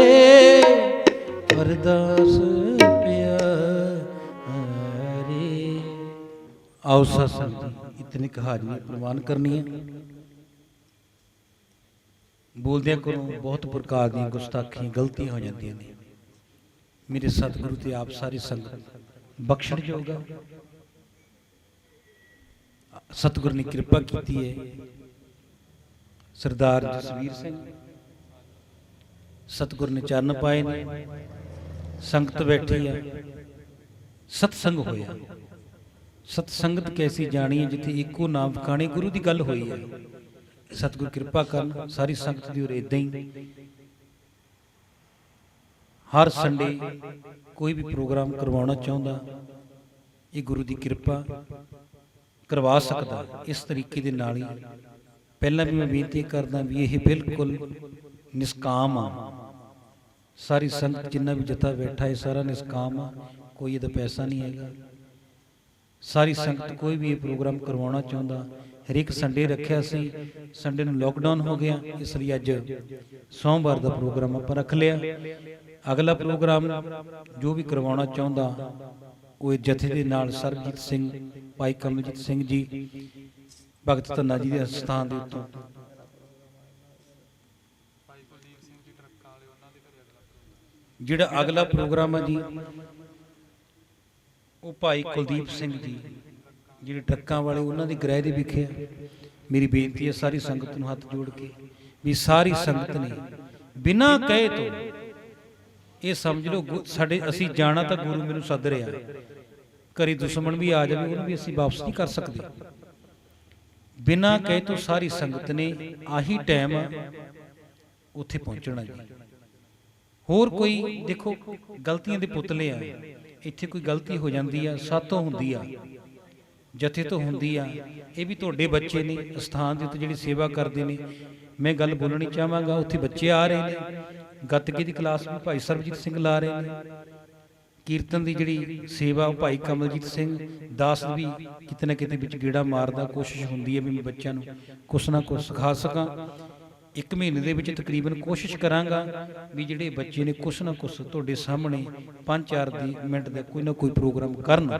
अरदास प्यारे। आओ सत्संग इतनी कहानी प्रमाण करनी है। ਬੋਲਦਿਆਂ ਕੋਲੋਂ ਬਹੁਤ ਪ੍ਰਕਾਰ ਦੀਆਂ ਗੁਸਤਾਖੀਆਂ ਗਲਤੀਆਂ ਹੋ ਜਾਂਦੀਆਂ ਨੇ। ਮੇਰੇ ਸਤਿਗੁਰੂ ਤੇ ਆਪ ਸਾਰੀ ਸੰਗਤ ਬਖਸ਼ਣ ਜੋਗਾ। ਸਤਿਗੁਰ ਨੇ ਕਿਰਪਾ ਕੀਤੀ ਹੈ। ਸਰਦਾਰ ਜਸਵੀਰ ਸਿੰਘ ਸਤਿਗੁਰ ਨੇ ਚਰਨ ਪਾਏ ਨੇ, ਸੰਗਤ ਬੈਠੀ ਆ, ਸਤਸੰਗ ਹੋਇਆ। ਸਤਸੰਗਤ ਕੈਸੀ ਜਾਣੀ ਹੈ ਜਿੱਥੇ ਇੱਕੋ ਨਾਮ ਵਖਾਣੇ, ਗੁਰੂ ਦੀ ਗੱਲ ਹੋਈ ਹੈ। ਸਤਿਗੁਰ ਕਿਰਪਾ ਕਰਨ ਸਾਰੀ ਸੰਗਤ ਦੀ। ਔਰ ਇਦਾਂ ਹੀ ਹਰ ਸੰਡੇ ਕੋਈ ਵੀ ਪ੍ਰੋਗਰਾਮ ਕਰਵਾਉਣਾ ਚਾਹੁੰਦਾ, ਇਹ ਗੁਰੂ ਦੀ ਕਿਰਪਾ ਕਰਵਾ ਸਕਦਾ। ਇਸ ਤਰੀਕੇ ਦੇ ਨਾਲ ਹੀ ਪਹਿਲਾਂ ਵੀ ਮੈਂ ਬੇਨਤੀ ਕਰਦਾ ਵੀ ਇਹ ਬਿਲਕੁਲ ਨਿਸ਼ਕਾਮ ਆ। ਸਾਰੀ ਸੰਗਤ ਜਿੰਨਾ ਵੀ ਜਥਾ ਬੈਠਾ ਹੈ ਸਾਰਾ ਨਿਸ਼ਕਾਮ ਆ, ਕੋਈ ਇਹਦਾ ਪੈਸਾ ਨਹੀਂ ਹੈਗਾ। ਸਾਰੀ ਸੰਗਤ ਕੋਈ ਵੀ ਇਹ ਪ੍ਰੋਗਰਾਮ ਕਰਵਾਉਣਾ ਚਾਹੁੰਦਾ, ਹਰੇਕ ਸੰਡੇ ਰੱਖਿਆ ਸੀ, ਸੰਡੇ ਨੂੰ ਲੋਕਡਾਊਨ ਹੋ ਗਿਆ, ਇਸ ਲਈ ਅੱਜ ਸੋਮਵਾਰ ਦਾ ਪ੍ਰੋਗਰਾਮ ਆਪਾਂ ਰੱਖ ਲਿਆ। ਅਗਲਾ ਪ੍ਰੋਗਰਾਮ ਜੋ ਵੀ ਕਰਵਾਉਣਾ ਚਾਹੁੰਦਾ ਉਹ ਜਥੇ ਦੇ ਨਾਲ ਸਰਬਜੀਤ ਸਿੰਘ, ਭਾਈ ਕਮਲਜੀਤ ਸਿੰਘ ਜੀ, ਭਗਤ ਧੰਨਾ ਜੀ ਦੇ ਸਥਾਨ ਦੇ ਉੱਤੋਂ ਜਿਹੜਾ ਅਗਲਾ ਪ੍ਰੋਗਰਾਮ ਹੈ ਜੀ ਉਹ ਭਾਈ ਕੁਲਦੀਪ ਸਿੰਘ ਜੀ ਜਿਹੜੇ ਟਰੱਕਾਂ ਵਾਲੇ, ਉਹਨਾਂ ਦੀ ਗ੍ਰਹਿ ਦੇ ਵਿਖੇ। ਮੇਰੀ ਬੇਨਤੀ ਹੈ ਸਾਰੀ ਸੰਗਤ ਨੂੰ ਹੱਥ ਜੋੜ ਕੇ ਵੀ ਸਾਰੀ ਸੰਗਤ ਨੇ ਬਿਨਾਂ ਕਹੇ ਤੋਂ ਇਹ ਸਮਝ ਲਓ ਸਾਡੇ ਅਸੀਂ ਜਾਣਾ ਤਾਂ ਗੁਰੂ ਮੈਨੂੰ ਸੱਦ ਰਿਹਾ, ਘਰੇ ਦੁਸ਼ਮਣ ਵੀ ਆ ਜਾਵੇ ਉਹਨੂੰ ਵੀ ਅਸੀਂ ਵਾਪਸ ਨਹੀਂ ਕਰ ਸਕਦੇ। ਬਿਨਾਂ ਕਹੇ ਤੋਂ ਸਾਰੀ ਸੰਗਤ ਨੇ ਆਹੀ ਟਾਈਮ ਉੱਥੇ ਪਹੁੰਚਣਾ ਜੀ। ਹੋਰ ਕੋਈ ਦੇਖੋ ਗਲਤੀਆਂ ਦੇ ਪੁਤਲੇ ਆ, ਇੱਥੇ ਕੋਈ ਗਲਤੀ ਹੋ ਜਾਂਦੀ ਆ ਸਾਤੋਂ ਹੁੰਦੀ ਆ, ਜਥੇ ਤੋਂ ਹੁੰਦੀ ਆ। ਇਹ ਵੀ ਤੁਹਾਡੇ ਬੱਚੇ ਨੇ ਸਥਾਨ ਦੇ ਉੱਤੇ ਜਿਹੜੀ ਸੇਵਾ ਕਰਦੇ ਨੇ। ਮੈਂ ਗੱਲ ਬੋਲਣੀ ਚਾਹਾਂਗਾ, ਉੱਥੇ ਬੱਚੇ ਆ ਰਹੇ ਨੇ, ਗੱਤਕੇ ਦੀ ਕਲਾਸ ਵੀ ਭਾਈ ਸਰਬਜੀਤ ਸਿੰਘ ਲਾ ਰਹੇ ਨੇ, ਕੀਰਤਨ ਦੀ ਜਿਹੜੀ ਸੇਵਾ ਉਹ ਭਾਈ ਕਮਲਜੀਤ ਸਿੰਘ ਦਾਸ ਵੀ ਕਿਤੇ ਨਾ ਕਿਤੇ ਵਿੱਚ ਗੇੜਾ ਮਾਰਦਾ। ਕੋਸ਼ਿਸ਼ ਹੁੰਦੀ ਹੈ ਵੀ ਮੈਂ ਬੱਚਿਆਂ ਨੂੰ ਕੁਛ ਨਾ ਕੁਛ ਸਿਖਾ ਸਕਾਂ। 1 ਮਹੀਨੇ ਦੇ ਵਿੱਚ ਤਕਰੀਬਨ ਕੋਸ਼ਿਸ਼ ਕਰਾਂਗਾ ਵੀ ਜਿਹੜੇ ਬੱਚੇ ਨੇ ਕੁਛ ਨਾ ਕੁਛ ਤੁਹਾਡੇ ਸਾਹਮਣੇ 5-4 ਮਿੰਟ ਦਾ ਕੋਈ ਨਾ ਕੋਈ ਪ੍ਰੋਗਰਾਮ ਕਰਨ।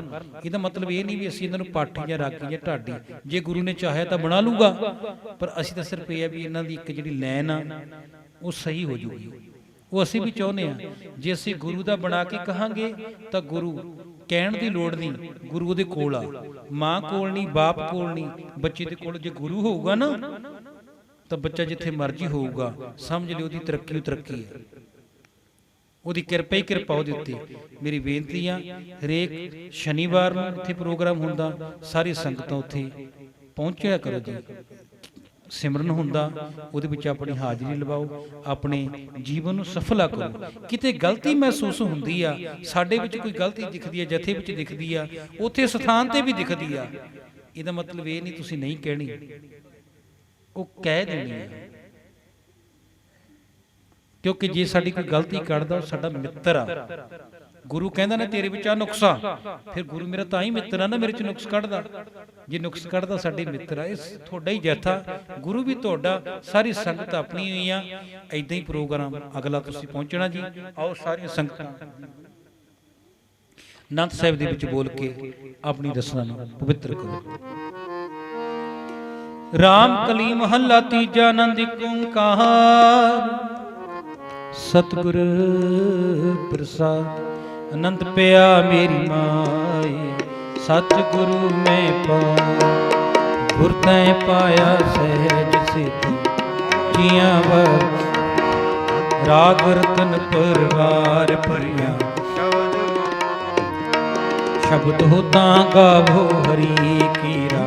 ਇਹਦਾ ਮਤਲਬ ਇਹ ਨਹੀਂ ਵੀ ਅਸੀਂ ਇਹਨਾਂ ਨੂੰ ਪਾਠੀ ਜਾਂ ਰਾਗੀ ਜਾਂ ਢਾਡੀ, ਜੇ ਗੁਰੂ ਨੇ ਚਾਹਿਆ ਤਾਂ ਬਣਾ ਲੂਗਾ, ਪਰ ਅਸੀਂ ਤਾਂ ਸਿਰਫ ਇਹ ਆ ਵੀ ਇਹਨਾਂ ਦੀ ਇੱਕ ਜਿਹੜੀ ਲਾਈਨ ਆ ਉਹ ਸਹੀ ਹੋ ਜੂਗੀ। ਉਹ ਅਸੀਂ ਵੀ ਚਾਹੁੰਦੇ ਆ ਜੇ ਅਸੀਂ ਗੁਰੂ ਦਾ ਬਣਾ ਕੇ ਕਹਾਂਗੇ ਤਾਂ ਗੁਰੂ ਕਹਿਣ ਦੀ ਲੋੜ ਨਹੀਂ, ਗੁਰੂ ਉਹਦੇ ਕੋਲ ਆ, ਮਾਂ ਕੋਲ ਨਹੀਂ, ਬਾਪ ਕੋਲ ਨਹੀਂ, ਬੱਚੇ ਦੇ ਕੋਲ। ਜੇ ਗੁਰੂ ਹੋਊਗਾ ਨਾ ਤਾਂ ਬੱਚਾ ਜਿੱਥੇ ਮਰਜ਼ੀ ਹੋਊਗਾ, ਸਮਝ ਲਿਓ ਉਹਦੀ ਤਰੱਕੀ ਤਰੱਕੀ ਹੈ, ਉਹਦੀ ਕਿਰਪਾ ਹੀ ਕਿਰਪਾ ਉਹਦੇ ਉੱਤੇ। ਮੇਰੀ ਬੇਨਤੀ ਆ ਹਰੇਕ ਸ਼ਨੀਵਾਰ ਨੂੰ ਇੱਥੇ ਪ੍ਰੋਗਰਾਮ ਹੁੰਦਾ, ਸਾਰੀ ਸੰਗਤਾਂ ਉੱਥੇ ਪਹੁੰਚਿਆ ਕਰੋ ਜੀ। ਸਿਮਰਨ ਹੁੰਦਾ, ਉਹਦੇ ਵਿੱਚ ਆਪਣੀ ਹਾਜ਼ਰੀ ਲਵਾਓ, ਆਪਣੇ ਜੀਵਨ ਨੂੰ ਸਫਲਾ ਕਰੋ। ਕਿਤੇ ਗਲਤੀ ਮਹਿਸੂਸ ਹੁੰਦੀ ਆ, ਸਾਡੇ ਵਿੱਚ ਕੋਈ ਗਲਤੀ ਦਿਖਦੀ ਆ, ਜਥੇ ਵਿੱਚ ਦਿਖਦੀ ਆ, ਉੱਥੇ ਸਥਾਨ ਤੇ ਵੀ ਦਿਖਦੀ ਆ, ਇਹਦਾ ਮਤਲਬ ਇਹ ਨਹੀਂ ਤੁਸੀਂ ਨਹੀਂ ਕਹਿਣੀ, ਉਹ ਕਹਿ ਦੇਣੀ ਹੈ। ਕਿਉਂਕਿ ਜੇ ਸਾਡੀ ਕੋਈ ਗਲਤੀ ਕੱਢਦਾ ਉਹ ਸਾਡਾ ਮਿੱਤਰ ਆ। ਗੁਰੂ ਕਹਿੰਦਾ ਨਾ ਤੇਰੇ ਵਿੱਚ ਆ ਨੁਕਸਾ, ਫਿਰ ਗੁਰੂ ਮੇਰਾ ਤਾਂ ਹੀ ਮਿੱਤਰ ਆ ਨਾ, ਮੇਰੇ ਚ ਨੁਕਸ ਕੱਢਦਾ। ਜੇ ਨੁਕਸ ਕੱਢਦਾ ਸਾਡੇ ਮਿੱਤਰ ਆ। ਇਹ ਤੁਹਾਡਾ ਹੀ ਜਥਾ, ਗੁਰੂ ਵੀ ਤੁਹਾਡਾ, ਸਾਰੀ ਸੰਗਤ ਆਪਣੀ ਹੋਈ ਆ। ਏਦਾਂ ਹੀ ਪ੍ਰੋਗਰਾਮ ਅਗਲਾ ਤੁਸੀਂ ਪਹੁੰਚਣਾ ਜੀ। ਆਓ ਸਾਰੀਆਂ ਸੰਗਤਾਂ ਅਨੰਦ ਸਾਹਿਬ ਦੇ ਵਿੱਚ ਬੋਲ ਕੇ ਆਪਣੀ ਰਸਨਾ ਨੂੰ ਪਵਿੱਤਰ ਕਰੋ। ਰਾਮ ਕਲੀ ਮਹੱਲਾ ਤੀਜਾ। ਆਨੰਦ ਏਕ ਓੰਕਾਰ ਸਤਿਗੁਰ ਪ੍ਰਸਾਦ। ਅਨੰਦ ਪਿਆ ਮੇਰੀ ਮਾਈ ਸਤਿਗੁਰੂ ਮੈਂ ਪਾਇਆ। ਗੁਰ ਤੈ ਪਾਇਆ ਸਹਿਜ ਸਿੱਧ ਜੀਆਂ ਵਰ। ਰਾਗ ਰਤਨ ਪਰਵਾਰ ਭਰੀਆਂ ਸ਼ਬਦ ਹੋ ਤਾਂ ਗਾਵੋ ਹਰੀ ਕੀਰਾ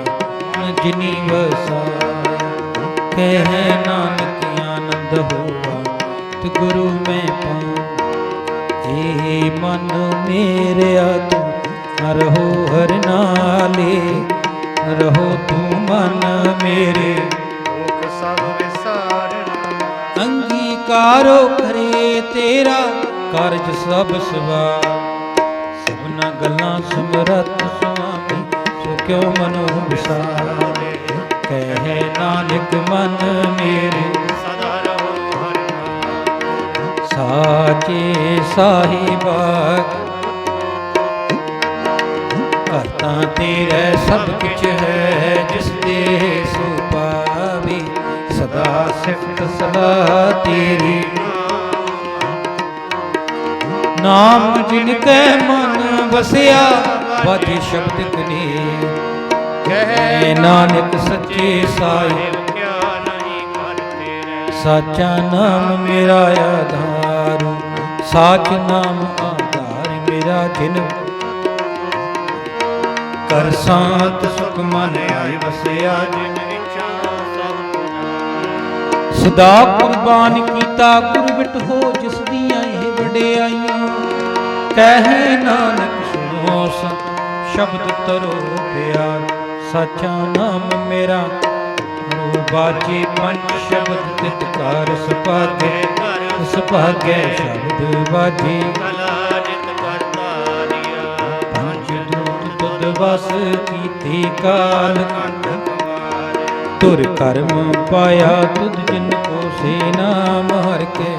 ਜਿਨੀ ਵਸਾਇਆ। ਕਹਿ ਨਾਨਕ ਆਨੰਦ ਹੋਆ ਤੇ ਗੁਰੂ ਮੈਂ ਪਾਇਆ। ਏ ਮਨ ਮੇਰਿਆ ਤੂੰ ਰਹੋ ਹਰ ਨਾਲੇ। ਰਹੋ ਤੂੰ ਮਨ ਮੇਰੇ ਦੁਖ ਸਭ ਵਿਸਾਰਨਾ। ਅੰਗੀਕਾਰੋ ਕਰੇ ਤੇਰਾ ਕਾਰਜ ਸਭ ਸਵਾਰ। ਸਭਨਾ ਗੱਲਾਂ ਸਮਰੱਥ ਸੁਆਮੀ ਸੋ ਕਿਉ ਮਨੋ ਵਿਸਾਰੇ। ਕਹਿ ਨਾਨਕ ਮਨ ਮੇਰੇ ਸਦਾ ਰਹੋ ਹਰਿ ਨਾਮ। ਸਾਚੇ ਸਾਹਿਬਾ ਕਰਤਾ ਤੇਰੇ ਸਭ ਕੁਛ ਹੈ। ਜਿਸ ਦੇ ਸੋ ਪਾਵੇ ਸਦਾ ਸਿਫਤ ਸਲਾਹ ਤੇਰੀ। ਨਾਮ ਜਿਨ ਕੈ ਮਨ ਵਸਿਆ ਵਾਜੇ ਸ਼ਬਦ ਕਨੇ। ਕਹਿ ਨਾਨਕ ਸੱਚੇ ਸਾਹਿਬ ਕਿਆ ਨਹੀਂ ਕਰ ਤੇਰੇ। ਸਾਚਾ ਨਾਮ ਮੇਰਾ ਆਧਾਰ। ਸਾਚ ਨਾਮ ਆਧਾਰ ਮੇਰਾ ਜਿਨ ਕਰ ਸਾਤ ਸੁਖ ਮਨ ਆਇ ਵਸਿਆ। ਜਿਨ ਇੱਛਾ ਸਭ ਪੁਜਾਨ। ਸਦਾ ਕੁਰਬਾਨ ਕੀਤਾ ਗੁਰ ਵਿਟਹੋ ਜਿਸ ਦੀਆਂ ਇਹ ਵਡਿਆਈਆਂ। ਕਹਿ ਨਾਨਕ ਸੁਣੋ ਸੰਤ ਸ਼ਬਦ ਤਰੋ ਪਿਆਰ। ਸਾਚਾ ਨਾਮ ਮੇਰਾ ਰੋ ਬਾਜੇ ਪੰਜ ਸ਼ਬਦ ਤਿਤਕਾਰ ਸੁਭਾਗੇ। ਸੁਭਾਗੇ ਸ਼ਬਦ ਬਾਜੇ ਕਲਾ ਜਿਤ ਕਰਤਾ ਰਿਆ। ਪੰਜ ਦੂਤ ਤੁਧ ਵਸ ਕੀਤੇ ਕਾਲ। ਕੰਠ ਕੁਮਾਰ तुर कर्म पाया तुद जिनको से नाम हर के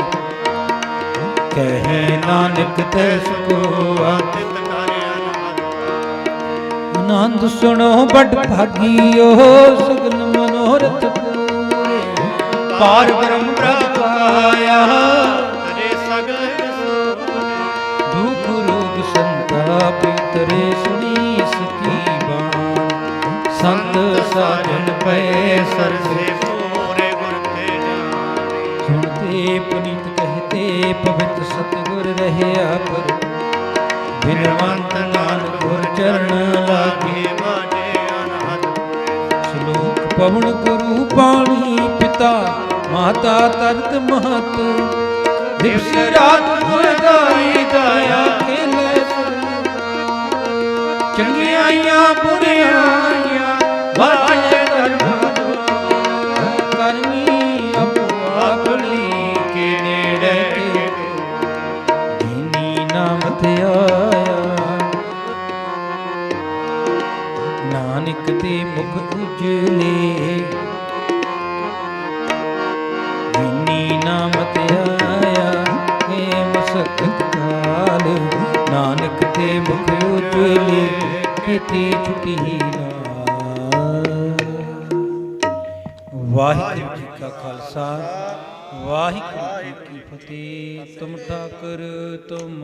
कहे नानक तैस को ਆਤਿਤ ਕਰ ਅਨਹਦ आनंद सुनो बड़ भागियो सगल मनोरथ पूरे पार ब्रह्म प्रभ पाया ਤਰੇ ਸਗਲ दुख रोग संताप तरे सुनी सकी बाण संत साधन पै सरसे ਸਰਸੇ ਪੂਰੇ ਗੁਰ ਤੇ ਜਾਣੇ सुनते पुनीत कहते पवित्र सतगुर रहया पर बिनवंत नानक गुर चरण लागे ਲਾਗੇ ਬਾਜੇ ਅਨਹਦ श्लोक पवन गुरु पाणी पिता माता तरत महत दिवस रात गुर गाई दाया खेले ਚੰਗਿਆਈਆਂ ਬੁਰਿਆਈਆਂ ਵਾਜੇ ਕਰਮੀ ਆਪੋ ਆਪਣੀ ਕੇ ਨੇੜੇ ਕੇ ਜਿਨੀ ਨਾਮ ਤੇ ਆਇਆ ਨਾਨਕ ਦੇ ਮੁਖ ਉਜਲੇ ਜਿਨੀ ਨਾਮ ਤੇ ਆਇਆ ਏ ਮਸਕਤ ਕਾਲ ਨਾਨਕ ਤੇ ਮੁਖ ਉਜਲੇ ਕੀਤੀ ਛੁਟੀ ਨਾਲ। ਵਾਹਿਗੁਰੂ ਜੀ ਕਾ ਖਾਲਸਾ ਵਾਹਿਗੁਰੂ ਜੀ ਕੀ ਫਤਿਹ। ਤੁਮ ਠਾਕੁਰ ਤੁਮ